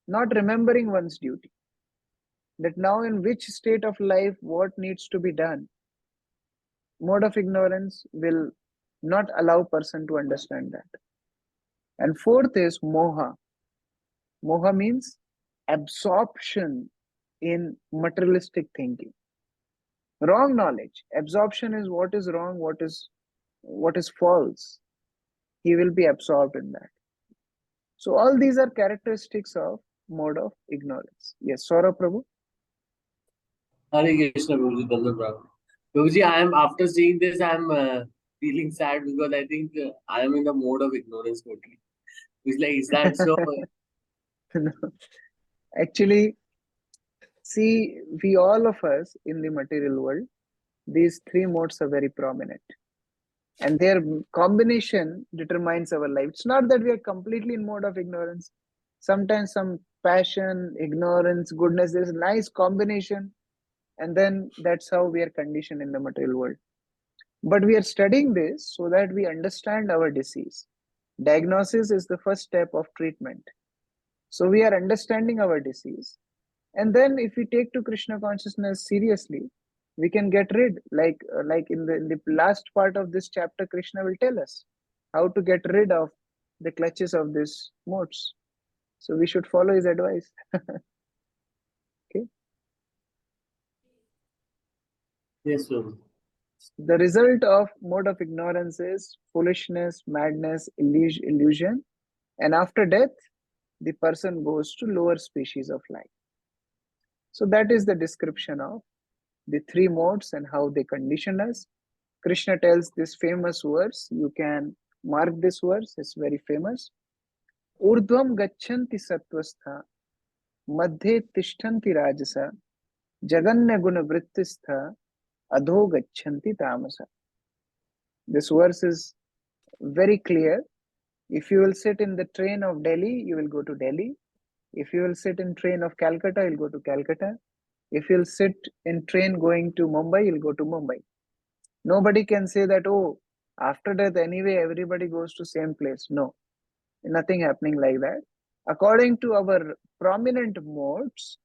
Not remembering one's duty. That now in which state of life what needs to be done. Mode of ignorance will not allow person to understand that. And fourth is moha. Moha means absorption in materialistic thinking. Wrong knowledge. Absorption is what is wrong, what is false. He will be absorbed in that. So all these are characteristics of mode of ignorance. Yes, Saurabh Prabhu. Hare Krishna, Prabhuji, Dalal Prabhu. Prabhuji, I am, after seeing this, I am feeling sad because I think I am in the mode of ignorance totally. It's like, is that so? No. Actually, see, we all of us in the material world, these three modes are very prominent. And their combination determines our life. It's not that we are completely in mode of ignorance. Sometimes some passion, ignorance, goodness, there's a nice combination. And then that's how we are conditioned in the material world. But we are studying this so that we understand our disease. Diagnosis is the first step of treatment. So we are understanding our disease. And then if we take to Krishna consciousness seriously, we can get rid, like in the last part of this chapter, Krishna will tell us how to get rid of the clutches of these modes. So we should follow his advice. Okay. Yes, sir. The result of mode of ignorance is foolishness, madness, illusion. And after death, the person goes to lower species of life. So that is the description of the three modes and how they condition us. Krishna tells this famous verse. You can mark this verse. It's very famous. Urdhvam gacchanti sattvastha, madhye tishtanti rajasa, jaganya guna vrittistha, adho gacchanti tamasa. This verse is very clear. If you will sit in the train of Delhi, you will go to Delhi. If you will sit in train of Calcutta, you'll go to Calcutta. If you'll sit in train going to Mumbai, you'll go to Mumbai. Nobody can say that, oh, after death, anyway, everybody goes to same place. No, nothing happening like that. According to our prominent modes,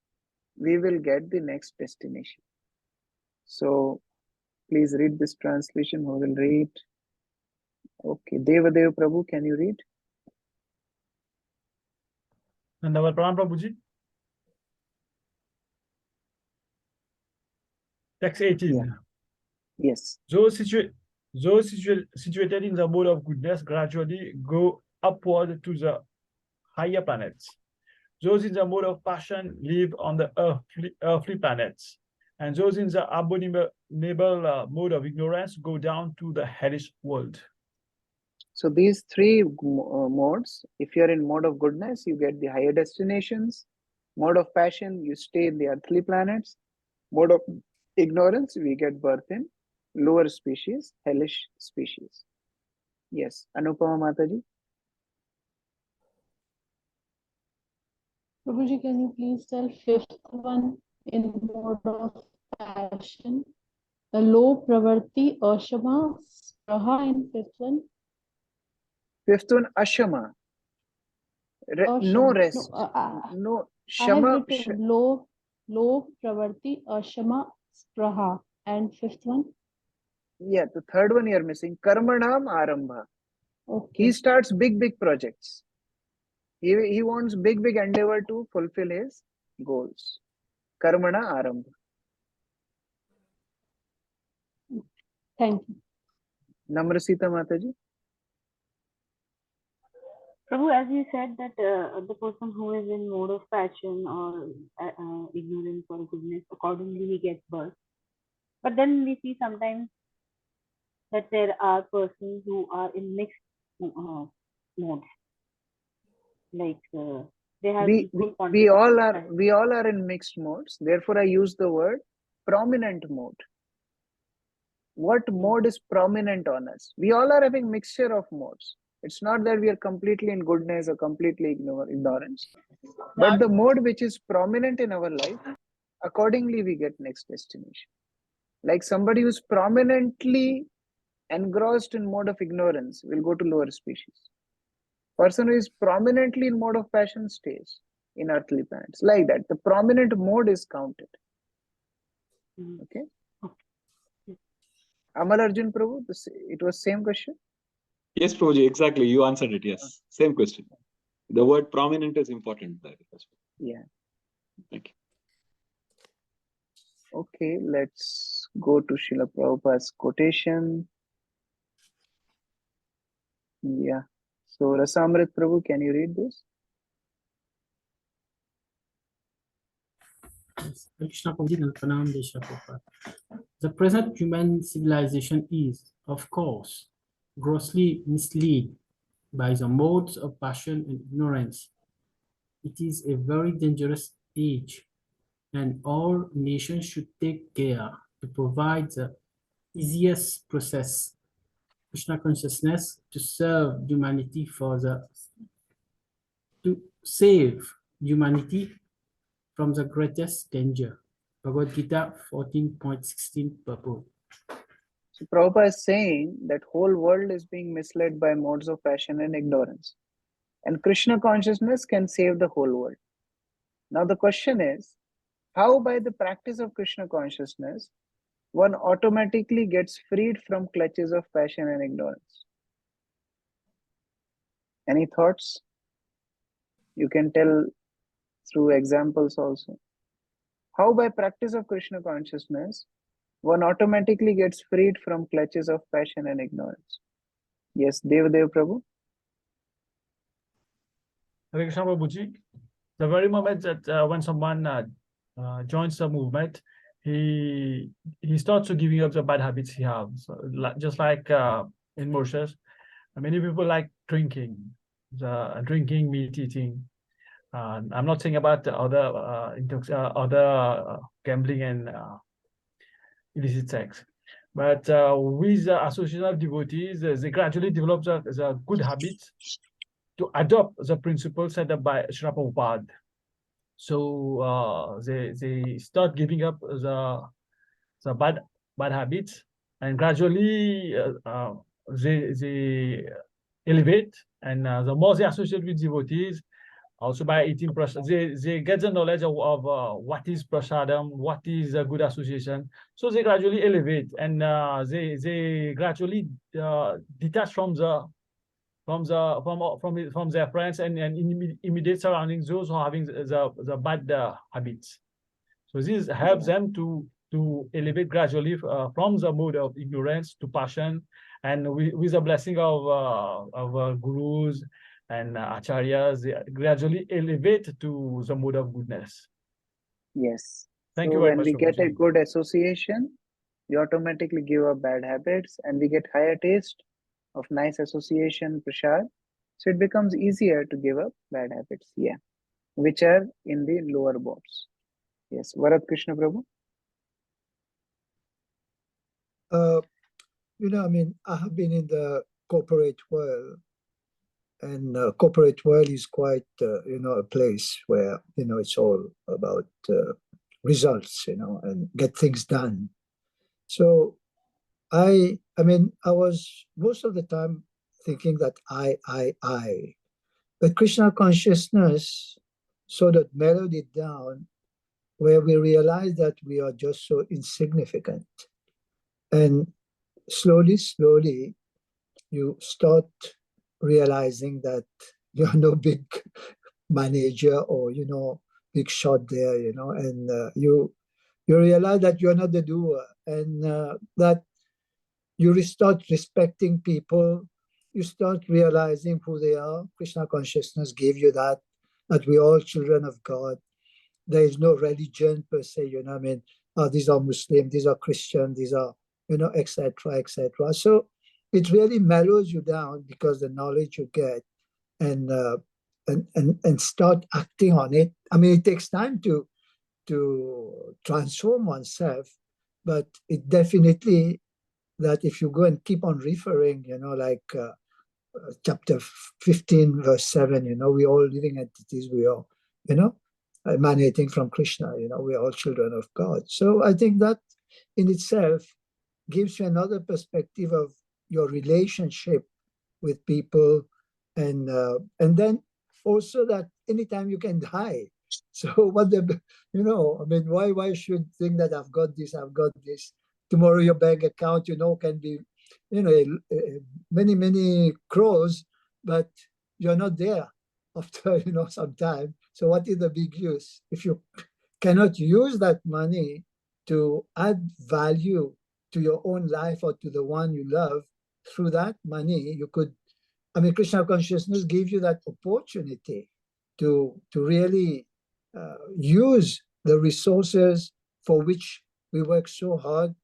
we will get the next destination. So please read this translation. Who will read? Okay, Devadev Prabhu, can you read? Dandavat Pranam Prabhuji. Text 18. Yeah. Yes. Those situated in the mode of goodness gradually go upward to the higher planets. Those in the mode of passion live on the earthly planets. And those in the abominable mode of ignorance go down to the hellish world. So these three modes, if you are in mode of goodness, you get the higher destinations. Mode of passion, you stay in the earthly planets. Mode of ignorance, we get birth in lower species, hellish species. Yes, Anupama Mataji. Prabhuji, can you please tell fifth one in mode of passion? The low pravarti, ashama, spraha in fifth one. Fifth one, ashama. No rest. No, shama. I have written low pravarti, ashama, spraha. And fifth one? Yeah, the third one you're missing. Karmanam arambha. Okay. He starts big projects. He wants big endeavor to fulfill his goals. Karmana arambha. Thank you. Namrasita Mataji. Prabhu, as you said that the person who is in mode of passion or ignorance or goodness, accordingly he gets birth. But then we see sometimes that there are persons who are in mixed modes, like they have equal we all are quantity. in mixed modes. Therefore, I use the word prominent mode. What mode is prominent on us? We all are having mixture of modes. It's not that we are completely in goodness or completely ignorance, but the mode which is prominent in our life, accordingly we get next destination. Like somebody who's prominently engrossed in mode of ignorance will go to lower species. Person who is prominently in mode of passion stays in earthly planets. Like that, the prominent mode is counted. Okay. Amal Arjun Prabhu, it was same question? Yes, Prabhuji, exactly. You answered it. Yes, same question. The word prominent is important there. Yeah. Thank you. Okay, let's go to Srila Prabhupada's quotation. Yeah. So Rasamrit Prabhu, can you read this? Krishna Prabhuji and Pranam Desha Prabhupada. The present human civilization is, of course, grossly misled by the modes of passion and ignorance. It is a very dangerous age, and all nations should take care to provide the easiest process, Krishna consciousness, to save humanity to save humanity from the greatest danger. Bhagavad Gita 14.16 purport. So Prabhupada is saying that whole world is being misled by modes of passion and ignorance. And Krishna consciousness can save the whole world. Now the question is, how by the practice of Krishna consciousness, one automatically gets freed from clutches of passion and ignorance? Any thoughts? You can tell through examples also. How by practice of Krishna consciousness, one automatically gets freed from clutches of passion and ignorance? Yes, Devadev Prabhu. Hare Krishna Prabhuji. The very moment that when someone joins the movement, he starts to giving up the bad habits he has. So, just like in Mauritius, many people like drinking, meat eating. I'm not saying about the other gambling and illicit sex, but with the association of devotees, they gradually develop the good habits to adopt the principles set up by Srila Prabhupada. So they start giving up the bad habits, and gradually they elevate, and the more they associate with devotees, also by eating prasad, they get the knowledge of what is prasadam, what is a good association. So they gradually elevate, and they gradually detach from their friends and immediate surroundings, those who are having the bad habits. So this helps them to elevate gradually from the mode of ignorance to passion, and with the blessing of gurus and acharyas, they gradually elevate to the mode of goodness. Yes. Thank so you very when much. we get a good association, we automatically give up bad habits, and we get higher taste of nice association, prasad. So it becomes easier to give up bad habits, yeah, which are in the lower boards. Yes, Varat Krishna Prabhu. I mean, I have been in the corporate world, and corporate world is quite, a place where, it's all about results, and get things done. So I mean, I was most of the time thinking that I. But Krishna consciousness sort of mellowed it down, where we realize that we are just so insignificant. And slowly, you start realizing that you're no big manager or, big shot there, and you realize that you're not the doer, and that you start respecting people you start realizing who they are. Krishna consciousness gave you that we're all children of God. There is no religion per se, I mean, these are Muslim, these are Christian, these are, etc., etc. So it really mellows you down because the knowledge you get and start acting on it. I mean, it takes time to transform oneself, but it definitely that if you go and keep on referring, like chapter 15, verse 7, we all living entities, we are, emanating from Krishna, we are all children of God. So I think that in itself gives you another perspective of your relationship with people, and then also that anytime you can die. So what I mean, why should think that I've got this, tomorrow your bank account, can be, many crores, but you're not there after, some time. So what is the big use? If you cannot use that money to add value to your own life or to the one you love, through that money, you could, Krishna consciousness gives you that opportunity to really use the resources for which we work so hard,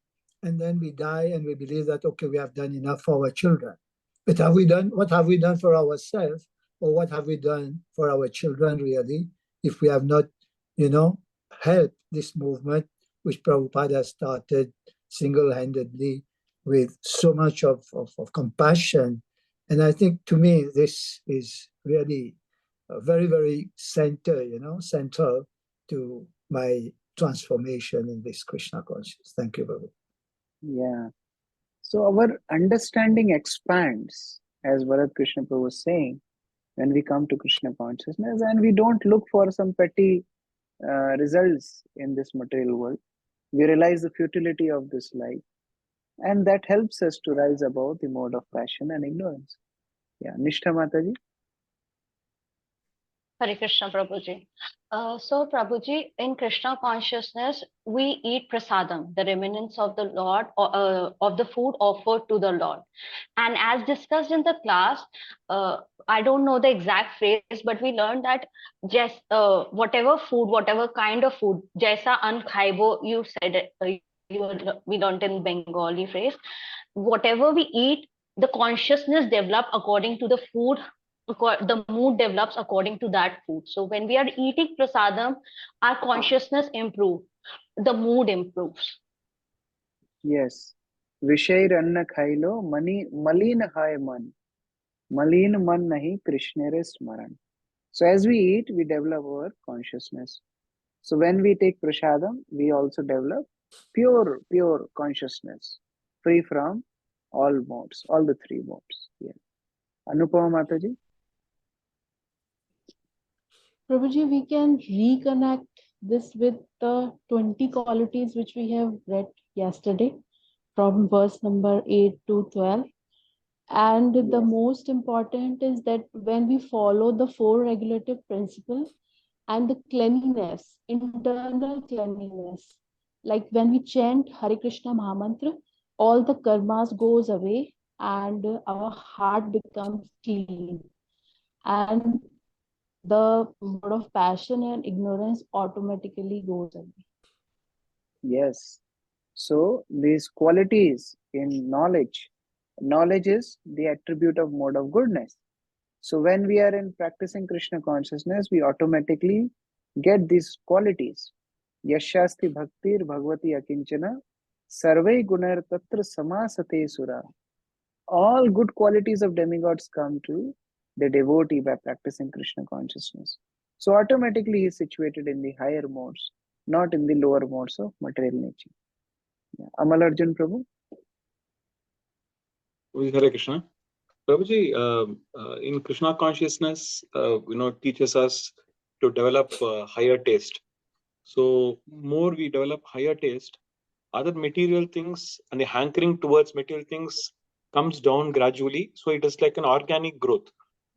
and then we die and we believe that, okay, we have done enough for our children. But what have we done for ourselves, or what have we done for our children really, if we have not, helped this movement which Prabhupada started single-handedly with so much of compassion. And I think, to me, this is really very, very central to my transformation in this Krishna consciousness. Thank you, Babu. Yeah. So our understanding expands, as Bharat Krishna Prabhu was saying, when we come to Krishna consciousness, and we don't look for some petty results in this material world. We realize the futility of this life, and that helps us to rise above the mode of passion and ignorance. Yeah, Nishtha Mataji. Hare Krishna, Prabhuji. So, Prabhuji, in Krishna consciousness, we eat prasadam, the remnants of the Lord, of the food offered to the Lord. And as discussed in the class, I don't know the exact phrase, but we learned that just whatever food, whatever kind of food, jaisa an khaibo, you said it, we learned in Bengali phrase, whatever we eat, the consciousness develop according to the food. The mood develops according to that food. So when we are eating prasadam, our consciousness improves, the mood improves. Yes. Vishair anna khailo malin hai man. Malin man nahi Krishnere smaran. So as we eat, we develop our consciousness. So when we take prasadam, we also develop pure consciousness, free from all modes, all the three modes. Yeah. Anupama Mataji. Prabhuji, we can reconnect this with the 20 qualities which we have read yesterday from verse number 8 to 12. And the most important is that when we follow the four regulative principles and the cleanliness, internal cleanliness, like when we chant Hare Krishna Mahamantra, all the karmas goes away and our heart becomes clean. And the mode of passion and ignorance automatically goes away. Yes. So these qualities in knowledge is the attribute of mode of goodness. So when we are in practicing Krishna consciousness, we automatically get these qualities. Yashasti bhaktir bhagavati akinchana sarvai gunar tatra samasate sura. All good qualities of demigods come to the devotee by practicing Krishna consciousness. So automatically he is situated in the higher modes, not in the lower modes of material nature. Yeah. Amal Arjun Prabhu. Hare Krishna. Prabhuji, in Krishna consciousness, teaches us to develop higher taste. So more we develop higher taste, other material things and the hankering towards material things comes down gradually. So it is like an organic growth.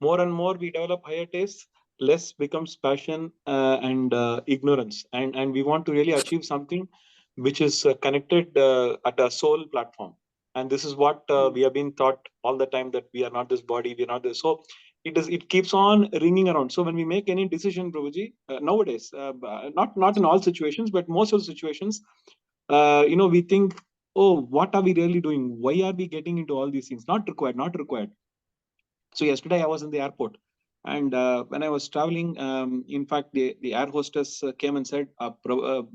More and more we develop higher taste, less becomes passion and ignorance. And we want to really achieve something which is connected at a soul platform. And this is what we have been taught all the time, that we are not this body, we are not this. So it keeps on ringing around. So when we make any decision, Prabhuji, nowadays, not in all situations, but most of the situations, we think, oh, what are we really doing? Why are we getting into all these things? Not required, not required. So yesterday I was in the airport, and when I was traveling, in fact, the air hostess came and said,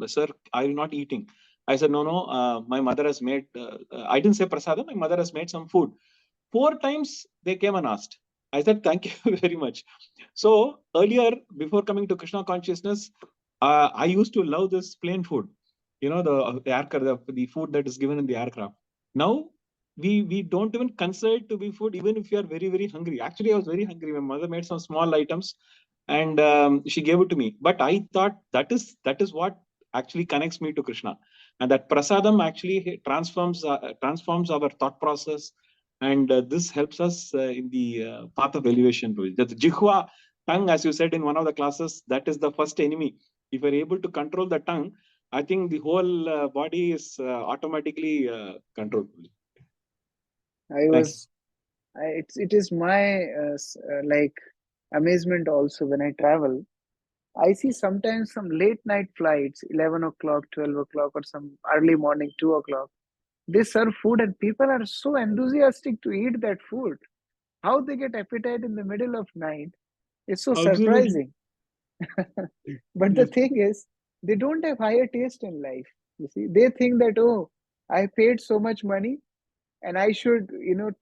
sir, are you not eating? I said, no, my mother has made, I didn't say prasadam, my mother has made some food. 4 times they came and asked. I said, thank you very much. So earlier, before coming to Krishna consciousness, I used to love this plain food, the food that is given in the aircraft. Now, we don't even consider it to be food, even if you are very, very hungry. Actually, I was very hungry. My mother made some small items and she gave it to me. But I thought that is what actually connects me to Krishna. And that prasadam actually transforms our thought process. And this helps us in the path of elevation. The jihva, tongue, as you said in one of the classes, that is the first enemy. If you're able to control the tongue, I think the whole body is automatically controlled. It is my like amazement also when I travel. I see sometimes some late night flights, 11 o'clock, 12 o'clock, or some early morning, 2 o'clock. They serve food and people are so enthusiastic to eat that food. How they get appetite in the middle of night is so Absolutely. surprising. But the thing is, they don't have higher taste in life. You see, they think that, oh, I paid so much money and I should,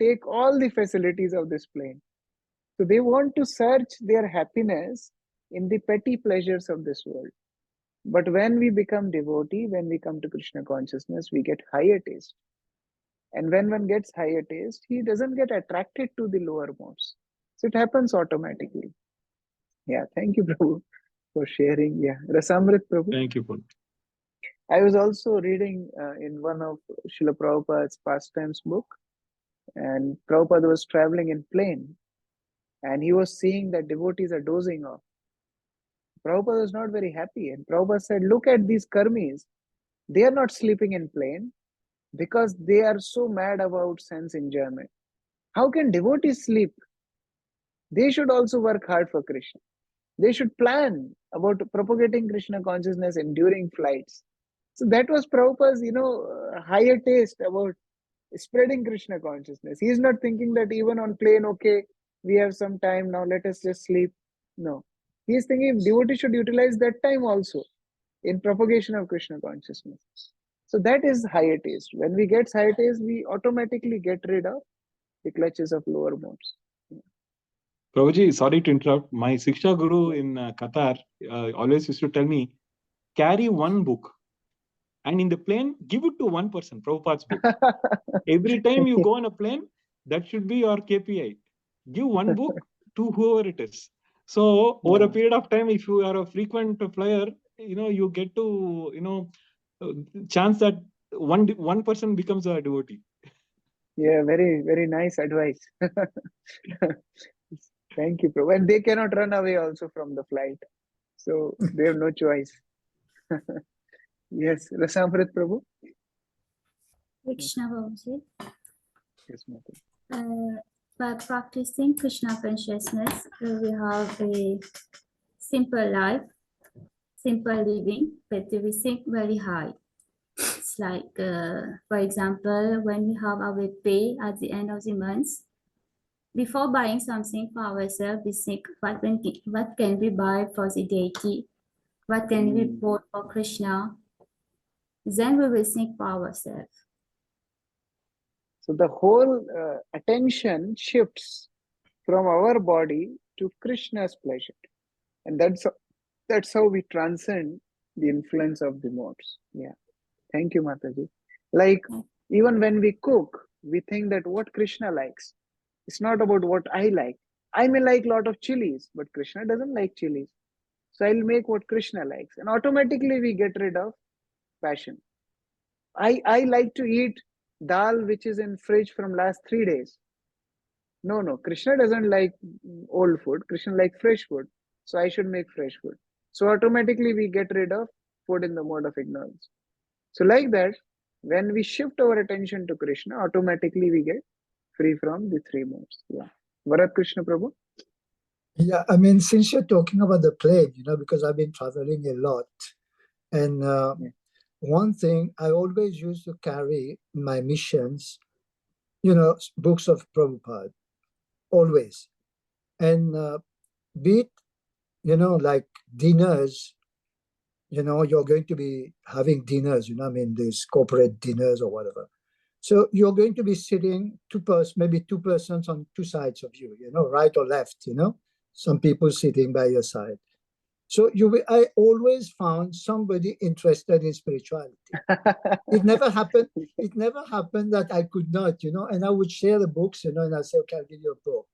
take all the facilities of this plane. So they want to search their happiness in the petty pleasures of this world. But when we become devotee, when we come to Krishna consciousness, we get higher taste. And when one gets higher taste, he doesn't get attracted to the lower modes. So it happens automatically. Yeah, thank you, Prabhu, for sharing. Yeah, Rasamrit, Prabhu. Thank you, Prabhu. I was also reading in one of Srila Prabhupada's pastimes book, and Prabhupada was traveling in plane, and he was seeing that devotees are dozing off. Prabhupada was not very happy, and Prabhupada said, look at these karmis. They are not sleeping in plane because they are so mad about sense enjoyment. How can devotees sleep? They should also work hard for Krishna. They should plan about propagating Krishna consciousness and during flights. So that was Prabhupada's, higher taste about spreading Krishna consciousness. He is not thinking that even on plane, okay, we have some time now, let us just sleep. No. He is thinking devotees should utilize that time also in propagation of Krishna consciousness. So that is higher taste. When we get higher taste, we automatically get rid of the clutches of lower modes. Prabhuji, sorry to interrupt. My Siksha Guru in Qatar always used to tell me, carry one book and in the plane, give it to one person, Prabhupada's book. Every time you go on a plane, that should be your KPI. Give one book to whoever it is. So over a period of time, if you are a frequent flyer, you get to, chance that one person becomes a devotee. Yeah, very, very nice advice. Thank you, Prabhu. And they cannot run away also from the flight. So they have no choice. Yes, Rasamrit Prabhu. Krishna Babuji. Yes, Mata. By practicing Krishna consciousness, we have a simple life, simple living, but we think very high. It's like, for example, when we have our pay at the end of the month, before buying something for ourselves, we think, what can we buy for the deity? What can we bought for Krishna? Then we will think for ourselves. So the whole attention shifts from our body to Krishna's pleasure. And that's how we transcend the influence of the modes. Yeah. Thank you, Mataji. Like, even when we cook, we think that what Krishna likes. It's not about what I like. I may like a lot of chilies, but Krishna doesn't like chilies. So I'll make what Krishna likes. And automatically we get rid of passion. I like to eat dal which is in fridge from last 3 days. No, Krishna doesn't like old food. Krishna likes fresh food. So I should make fresh food. So automatically we get rid of food in the mode of ignorance. So like that, When we shift our attention to Krishna, automatically we get free from the three modes. Yeah. Bharat Krishna Prabhu? Yeah, I mean, since you're talking about the plane, because I've been traveling a lot, and one thing I always used to carry in my missions, books of Prabhupada, always. And be it, like dinners, you're going to be having dinners, I mean, these corporate dinners or whatever. So you're going to be sitting maybe two persons on two sides of you, right or left, some people sitting by your side. So I always found somebody interested in spirituality. It never happened. It never happened that I could not, and I would share the books, and I say, okay, I'll give you a book.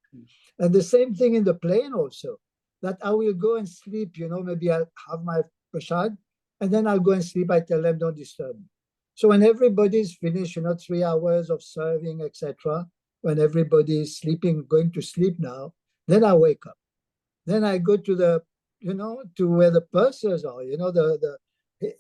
And the same thing in the plane also, that I will go and sleep, maybe I'll have my prasad, and then I'll go and sleep. I tell them, don't disturb me. So when everybody's finished, 3 hours of serving, etc., when everybody is sleeping, going to sleep now, then I wake up. Then I go to the, to where the pursers are, the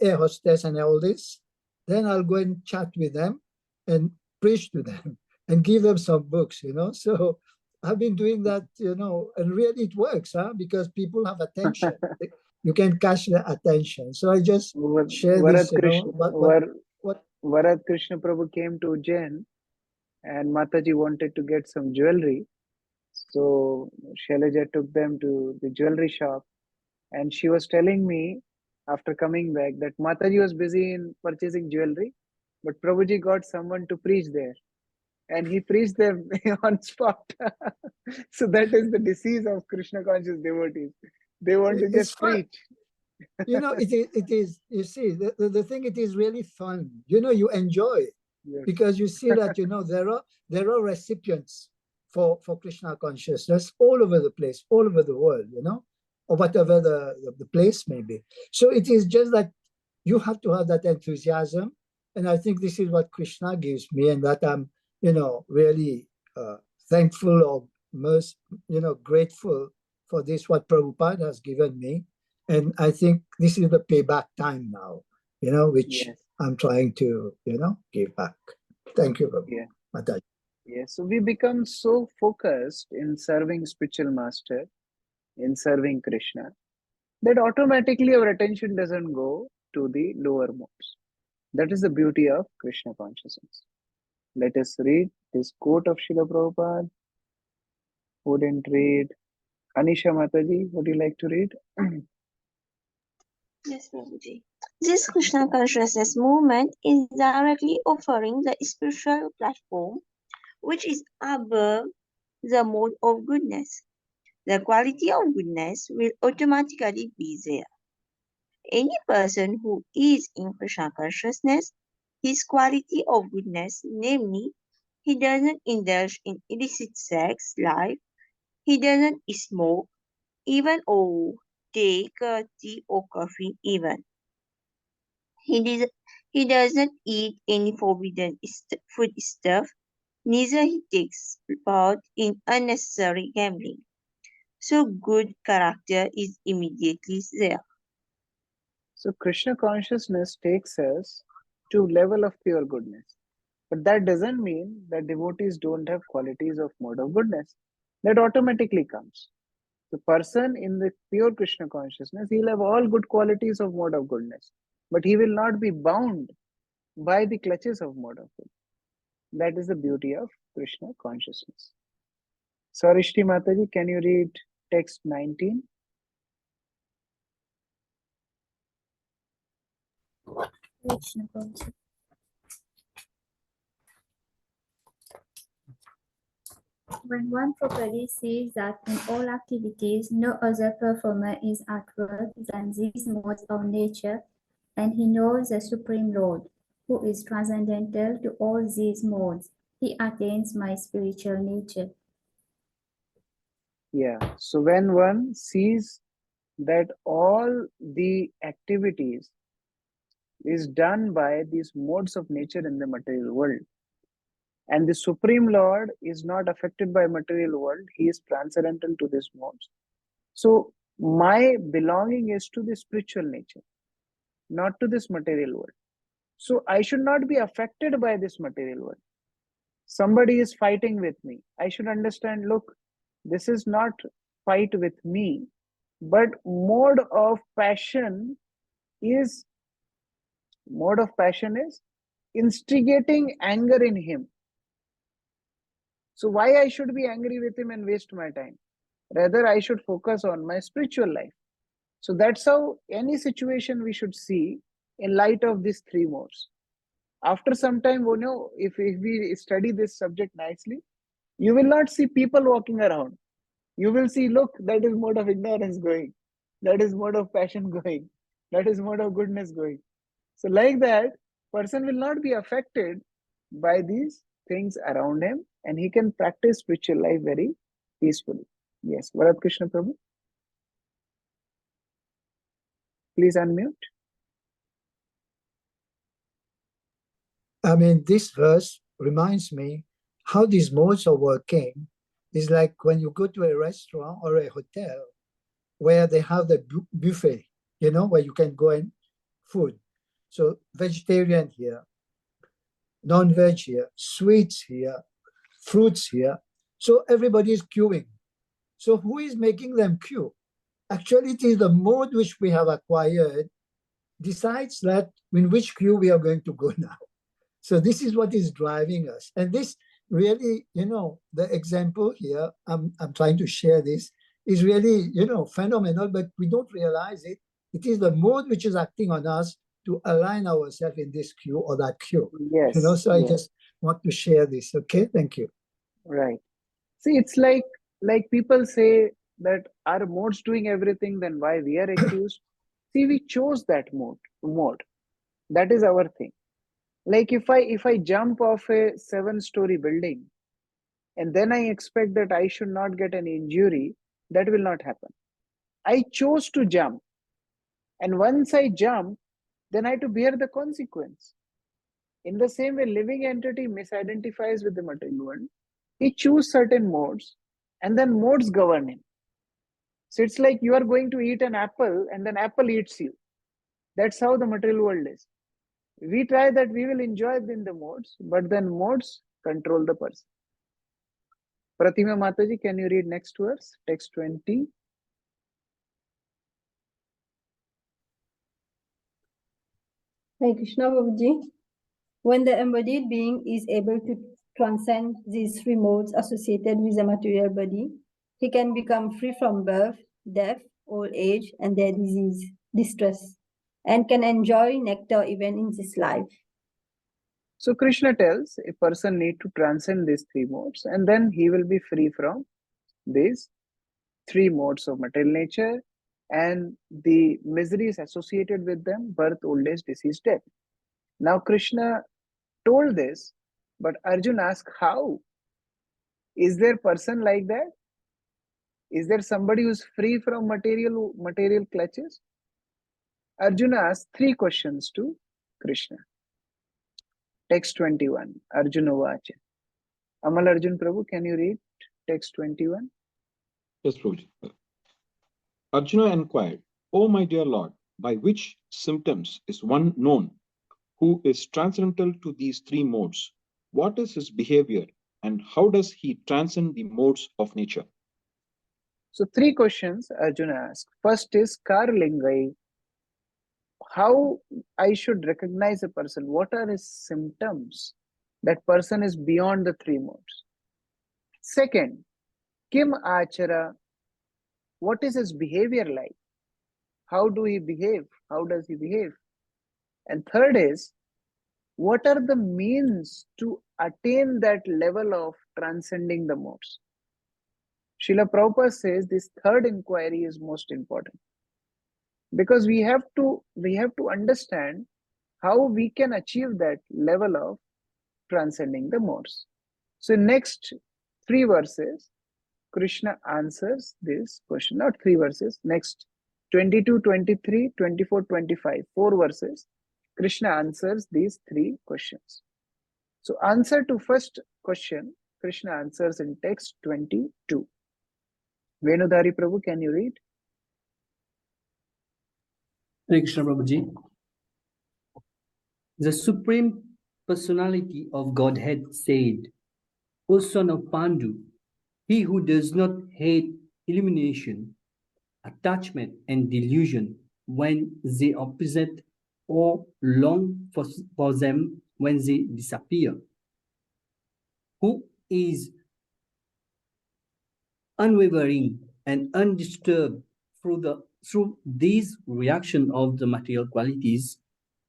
air hostess and all this. Then I'll go and chat with them and preach to them and give them some books, So I've been doing that, and really it works, because people have attention. You can catch their attention. So I just share this, Varat Krishna Prabhu came to Ujjain, and Mataji wanted to get some jewelry. So Shailaja took them to the jewelry shop, and she was telling me after coming back that Mataji was busy in purchasing jewelry, but Prabhuji got someone to preach there, and he preached them on spot. So that is the disease of Krishna conscious devotees. They want to just preach. It is, you see, the thing, it is really fun. You enjoy it, because you see that, there are recipients for Krishna consciousness all over the place, all over the world, or whatever the place may be. So it is just that you have to have that enthusiasm. And I think this is what Krishna gives me, and that I'm, really thankful or most, grateful for this, what Prabhupada has given me. And I think this is the payback time now, which I'm trying to, give back. Thank you, Prabhu. Mataji. Yes, so we become so focused in serving spiritual master, in serving Krishna, that automatically our attention doesn't go to the lower modes. That is the beauty of Krishna consciousness. Let us read this quote of Srila Prabhupada. Who didn't read? Anisha Mataji, would you like to read? Yes, Prabhuji. This Krishna consciousness movement is directly offering the spiritual platform which is above the mode of goodness. The quality of goodness will automatically be there. Any person who is in Krishna consciousness, his quality of goodness, namely, he doesn't indulge in illicit sex life, he doesn't smoke, even or take tea or coffee even. He doesn't eat any forbidden food stuff, neither he takes part in unnecessary gambling. So good character is immediately there. So Krishna consciousness takes us to level of pure goodness. But that doesn't mean that devotees don't have qualities of mode of goodness. That automatically comes. The person in the pure Krishna consciousness, he'll have all good qualities of mode of goodness. But he will not be bound by the clutches of mode of goodness. That is the beauty of Krishna consciousness. Sarishti Mataji, can you read text 19? When one properly sees that in all activities no other performer is at work than these modes of nature, and he knows the Supreme Lord, who is transcendental to all these modes, he attains my spiritual nature. Yeah, so when one sees that all the activities is done by these modes of nature in the material world, and the Supreme Lord is not affected by material world, he is transcendental to these modes. So my belonging is to the spiritual nature, not to this material world. So I should not be affected by this material world. Somebody is fighting with me. I should understand, look, this is not fight with me, but mode of passion is instigating anger in him. So why I should be angry with him and waste my time? Rather, I should focus on my spiritual life. So that's how any situation we should see in light of these three modes. After some time, if we study this subject nicely, you will not see people walking around. You will see, look, that is mode of ignorance going. That is mode of passion going. That is mode of goodness going. So like that, person will not be affected by these things around him, and he can practice spiritual life very peacefully. Yes, Varat Krishna Prabhu. Please unmute. I mean, this verse reminds me how these modes are working is like when you go to a restaurant or a hotel where they have the buffet, where you can go and food. So vegetarian here, non-veg here, sweets here, fruits here. So everybody is queuing. So who is making them queue? Actually, it is the mode which we have acquired decides that in which queue we are going to go now. So this is what is driving us. And this really, the example here, I'm trying to share this, is really, phenomenal, but we don't realize it. It is the mode which is acting on us to align ourselves in this queue or that queue. Yes. So I just want to share this. Okay, thank you. Right. See, it's like people say that our mode's doing everything, then why we are accused? See, we chose that mode. That is our thing. Like if I jump off a 7-story building and then I expect that I should not get an injury, that will not happen. I chose to jump. And once I jump, then I have to bear the consequence. In the same way, living entity misidentifies with the material world. He chooses certain modes, and then modes govern him. So it's like you are going to eat an apple, and then apple eats you. That's how the material world is. We try that we will enjoy in the modes, but then modes control the person. Pratima Mataji, can you read next verse, text 20? Hare Krishna Prabhuji. When the embodied being is able to transcend these three modes associated with the material body, he can become free from birth, death, old age, and their distress, and can enjoy nectar even in this life. So Krishna tells a person need to transcend these three modes, and then he will be free from these three modes of material nature and the miseries associated with them: birth, old age, disease, death. Now Krishna told this, but Arjun asked, how? Is there a person like that? Is there somebody who's free from material clutches? Arjuna asked 3 questions to Krishna. Text 21, Arjuna Vacha. Amal Arjun Prabhu, can you read text 21? Yes, Prabhuji. Arjuna inquired, "O my dear Lord, by which symptoms is one known who is transcendental to these three modes? What is his behavior, and how does he transcend the modes of nature?" So 3 questions Arjuna asked. First is Karlingai. How I should recognize a person? What are his symptoms? That person is beyond the 3 modes. Second, Kim Achara. What is his behavior like? How do he behave? How does he behave? And third is, what are the means to attain that level of transcending the modes? Srila Prabhupada says this third inquiry is most important, because we have to understand how we can achieve that level of transcending the modes. So next 3 verses, Krishna answers this question. Not 3 verses, next 22, 23, 24, 25, 4 verses, Krishna answers these 3 questions. So answer to first question, Krishna answers in text 22. Venudhari Prabhu, can you read? Hare Krishna Prabhuji. The Supreme Personality of Godhead said, O son of Pandu, he who does not hate illumination, attachment, and delusion when they are present or long for them when they disappear, who is unwavering and undisturbed through these reaction of the material qualities,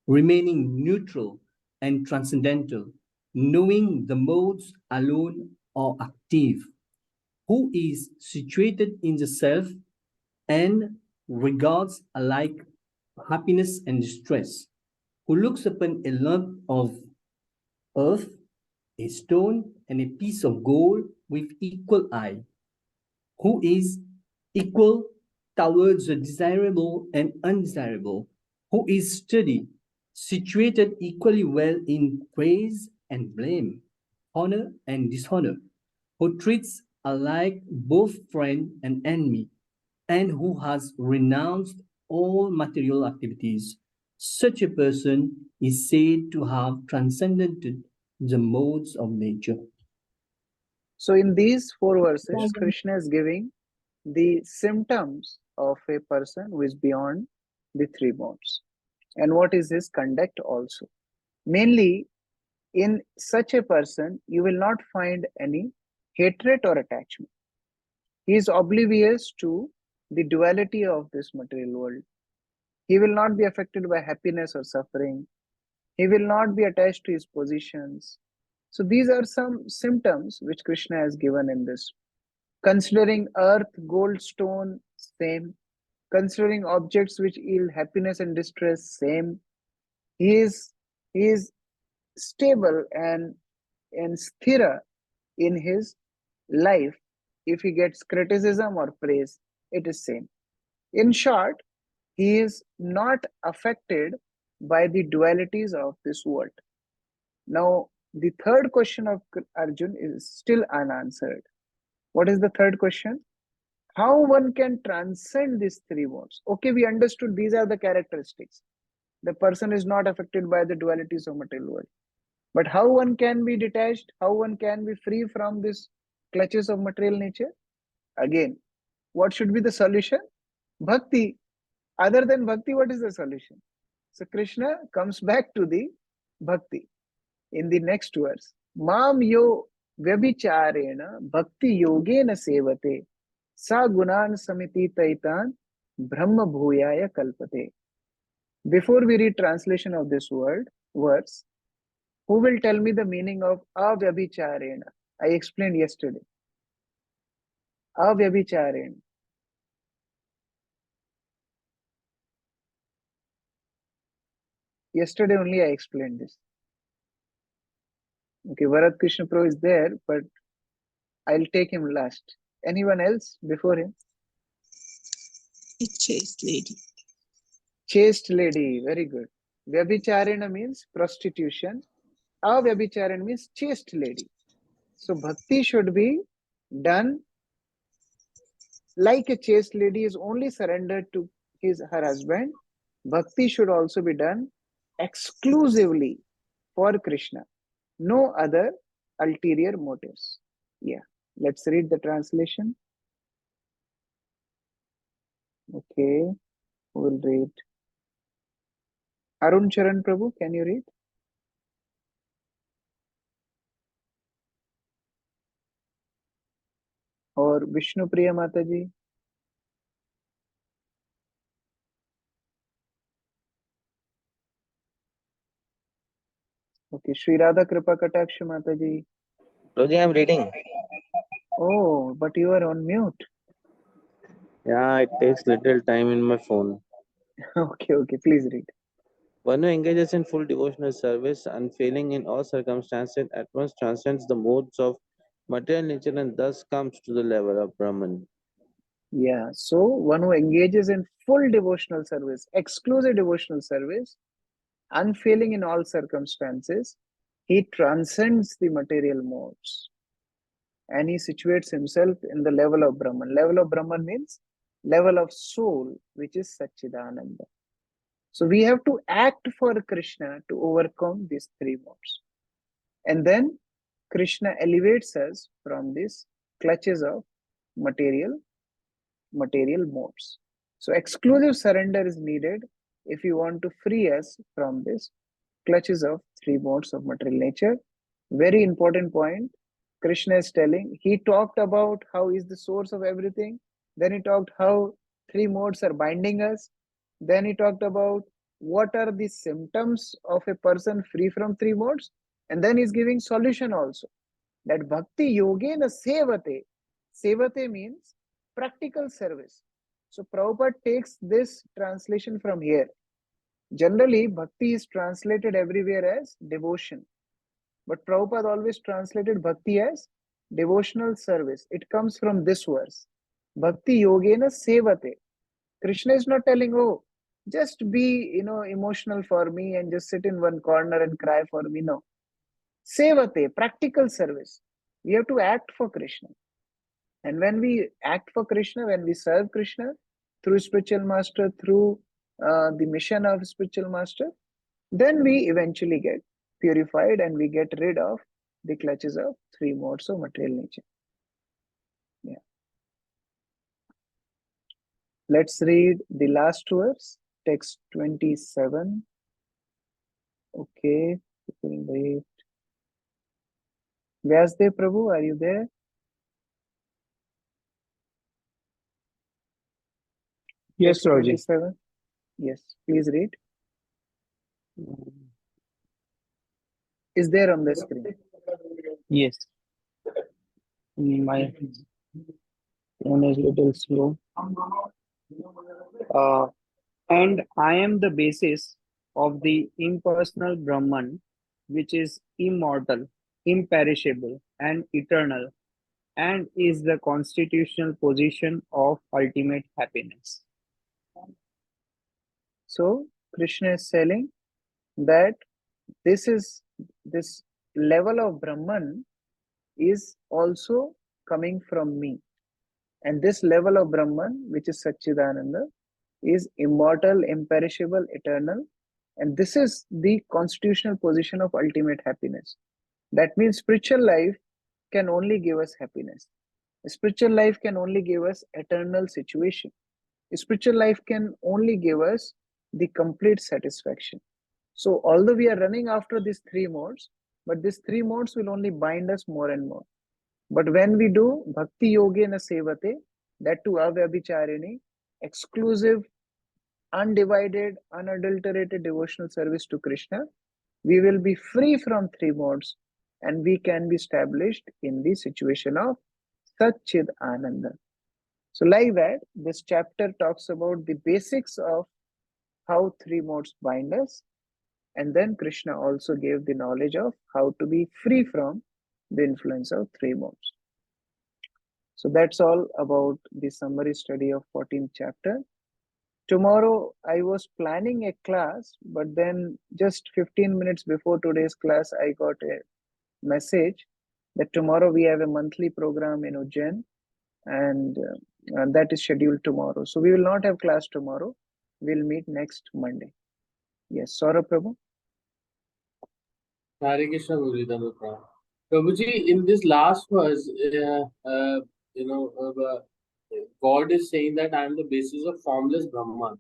remaining neutral and transcendental, knowing the modes alone are active, who is situated in the self and regards alike happiness and distress, who looks upon a lump of earth, a stone, and a piece of gold with equal eye, who is equal towards the desirable and undesirable, who is steady, situated equally well in praise and blame, honor and dishonor, who treats alike both friend and enemy, and who has renounced all material activities. Such a person is said to have transcended the modes of nature. So in these 4 verses, Krishna is giving the symptoms of a person who is beyond the 3 modes and what is his conduct also. Mainly, in such a person, you will not find any hatred or attachment. He is oblivious to the duality of this material world. He will not be affected by happiness or suffering. He will not be attached to his positions. So these are some symptoms which Krishna has given in this. Considering earth, gold, stone, same. Considering objects which yield happiness and distress, same. He is stable and sthira in his life. If he gets criticism or praise, it is same. In short, he is not affected by the dualities of this world. Now, the third question of Arjun is still unanswered. What is the third question? How one can transcend these 3 modes? Okay, we understood these are the characteristics. The person is not affected by the dualities of material world. But how one can be detached? How one can be free from these clutches of material nature? Again, what should be the solution? Bhakti. Other than bhakti, what is the solution? So Krishna comes back to the bhakti in the next verse. Mam yo vyabhicharena bhakti yogena sevate sa gunan samiti taitan brahma bhuyaya kalpate. Before we read translation of this verse, who will tell me the meaning of avyabhicharena? I explained yesterday. Avyabhicharena. Yesterday only I explained this. Okay, Bharat Krishna Prabhu is there, but I'll take him last. Anyone else before him? A chaste lady. Chaste lady, very good. Vyabhicharena means prostitution. Avyabhicharena means chaste lady. So bhakti should be done like a chaste lady is only surrendered to her husband. Bhakti should also be done exclusively for Krishna. No other ulterior motives. Yeah, let's read the translation. Okay, who will read? Arun Charan Prabhu, can you read? Or Vishnu Priya Mataji? Okay, Sri Radha Kripa Kataksha Mataji. Roji, I'm reading. Oh, but you are on mute. Yeah, it takes little time in my phone. Okay, please read. One who engages in full devotional service, unfailing in all circumstances, at once transcends the modes of material nature and thus comes to the level of Brahman. Yeah, so one who engages in full devotional service, exclusive devotional service, unfailing in all circumstances, he transcends the material modes and he situates himself in the level of Brahman. Level of Brahman means level of soul, which is Satchidananda. So we have to act for Krishna to overcome these three modes. And then Krishna elevates us from these clutches of material modes. So exclusive surrender is needed if you want to free us from this clutches of three modes of material nature. Very important point. Krishna is telling, he talked about how is the source of everything. Then he talked how three modes are binding us. Then he talked about what are the symptoms of a person free from three modes. And then he's giving solution also. That bhakti yogena sevate. Sevate means practical service. So Prabhupada takes this translation from here. Generally, bhakti is translated everywhere as devotion. But Prabhupada always translated bhakti as devotional service. It comes from this verse. Bhakti yogena sevate. Krishna is not telling, oh, just be, emotional for me and just sit in one corner and cry for me. No. Sevate, practical service. We have to act for Krishna. And when we act for Krishna, when we serve Krishna through spiritual master, through the mission of spiritual master, then we eventually get purified and we get rid of the clutches of three modes of material nature. Yeah. Let's read the last verse, text 27. Okay, we'll wait. Vyasdev Prabhu, are you there? Yes, Prabhuji. 27. Yes, please read. Is there on the screen? Yes. My phone is a little slow. And I am the basis of the impersonal Brahman, which is immortal, imperishable, and eternal, and is the constitutional position of ultimate happiness. So Krishna is telling that this level of Brahman is also coming from me. And this level of Brahman, which is Satchidananda, is immortal, imperishable, eternal. And this is the constitutional position of ultimate happiness. That means spiritual life can only give us happiness. Spiritual life can only give us eternal situation. Spiritual life can only give us the complete satisfaction. So although we are running after these three modes, but these three modes will only bind us more and more. But when we do bhakti yogena sevate, that too avyabhicharini, exclusive, undivided, unadulterated devotional service to Krishna, we will be free from three modes and we can be established in the situation of Satchid Ananda. So like that, this chapter talks about the basics of how three modes bind us. And then Krishna also gave the knowledge of how to be free from the influence of three modes. So that's all about the summary study of 14th chapter. Tomorrow I was planning a class, but then just 15 minutes before today's class, I got a message that tomorrow we have a monthly program in Ujjain, and that is scheduled tomorrow. So we will not have class tomorrow. We'll meet next Monday. Yes, Saurabh Prabhu. Hare Krishna, Prabhuji, in this last verse, God is saying that I am the basis of formless Brahman.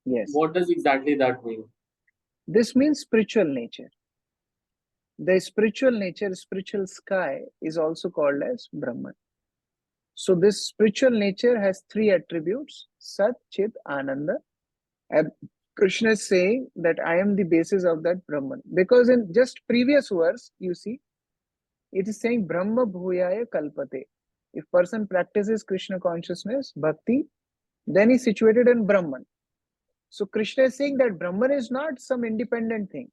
Yes. What does exactly that mean? This means spiritual nature. The spiritual nature, spiritual sky is also called as Brahman. So this spiritual nature has three attributes, Sat, Chit, Ananda. And Krishna is saying that I am the basis of that Brahman. Because in just previous verse, you see, it is saying Brahma Bhuyaya Kalpate. If person practices Krishna consciousness, bhakti, then he is situated in Brahman. So Krishna is saying that Brahman is not some independent thing.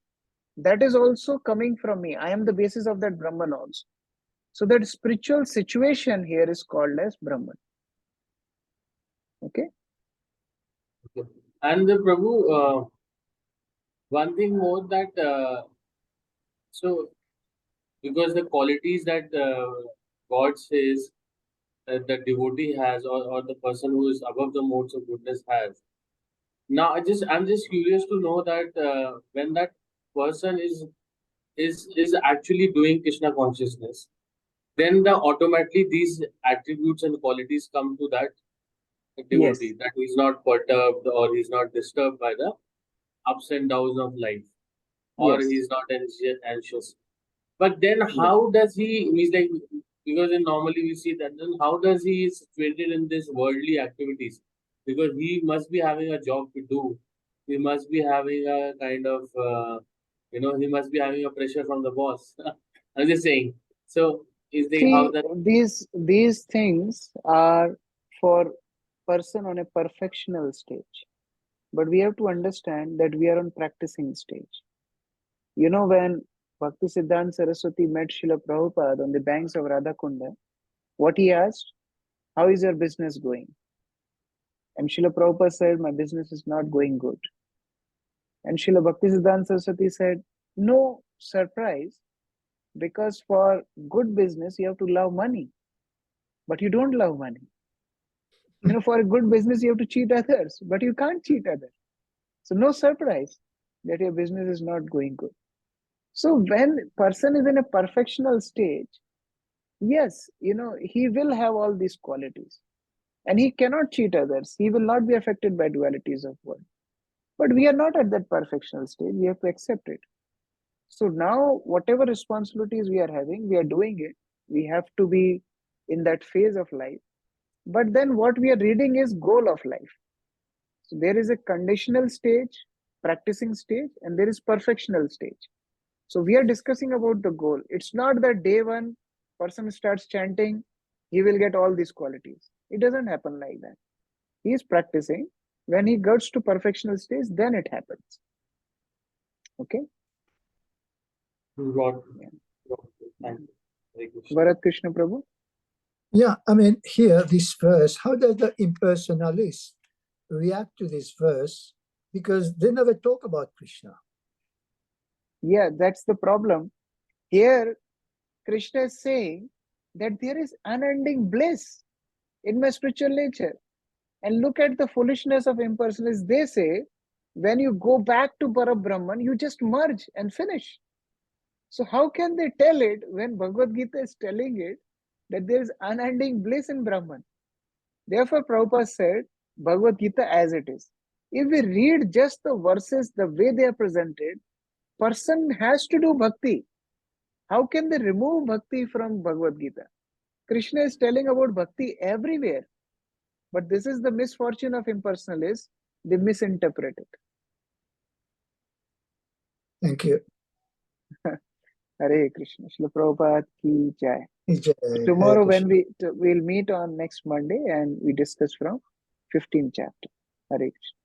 That is also coming from me. I am the basis of that Brahman also. So that spiritual situation here is called as Brahman. Okay? And Prabhu, one thing more that, so because the qualities that God says that the devotee has, or the person who is above the modes of goodness has, Now, I'm just curious to know that when that person is actually doing Krishna consciousness, then automatically these attributes and qualities come to that devotee, that he's not perturbed or he's not disturbed by the ups and downs of life, or Yes. he's not anxious. But then how does he, means like, because then normally we see that, then how does he is situated in this worldly activities? Because he must be having a job to do. He must be having a kind of, he must be having a pressure from the boss. I'm just saying. So is the how See, that these things are for person on a perfectional stage. But we have to understand that we are on practicing stage. You know, when Bhakti Siddhanta Saraswati met Srila Prabhupada on the banks of Radhakunda, what he asked, how is your business going? And Srila Prabhupada said, my business is not going good. And Srila Bhakti Siddhanta Saraswati said, no surprise, because for good business, you have to love money. But you don't love money. You know, for a good business, you have to cheat others, but you can't cheat others. So no surprise that your business is not going good. So when person is in a perfectional stage, yes, he will have all these qualities. And he cannot cheat others. He will not be affected by dualities of world. But we are not at that perfectional stage. We have to accept it. So now, whatever responsibilities we are having, we are doing it. We have to be in that phase of life. But then what we are reading is goal of life. So there is a conditional stage, practicing stage, and there is perfectional stage. So we are discussing about the goal. It's not that day one person starts chanting, he will get all these qualities. It doesn't happen like that. He is practicing. When he gets to perfectional stage, then it happens. Okay? Bharat Krishna Prabhu? Yeah, I mean, here, this verse, how does the impersonalist react to this verse? Because they never talk about Krishna. Yeah, that's the problem. Here, Krishna is saying that there is unending bliss in my spiritual nature. And look at the foolishness of impersonalists. They say, when you go back to Parabrahman, you just merge and finish. So how can they tell it when Bhagavad Gita is telling it that there is unending bliss in Brahman? Therefore, Prabhupada said, Bhagavad Gita as it is. If we read just the verses the way they are presented, person has to do bhakti. How can they remove bhakti from Bhagavad Gita? Krishna is telling about bhakti everywhere. But this is the misfortune of impersonalists. They misinterpret it. Thank you. Hare Krishna. Srila Prabhupada ki jai. Jai. Tomorrow Hare when we'll meet on next Monday and we discuss from 15th chapter. Hare Krishna.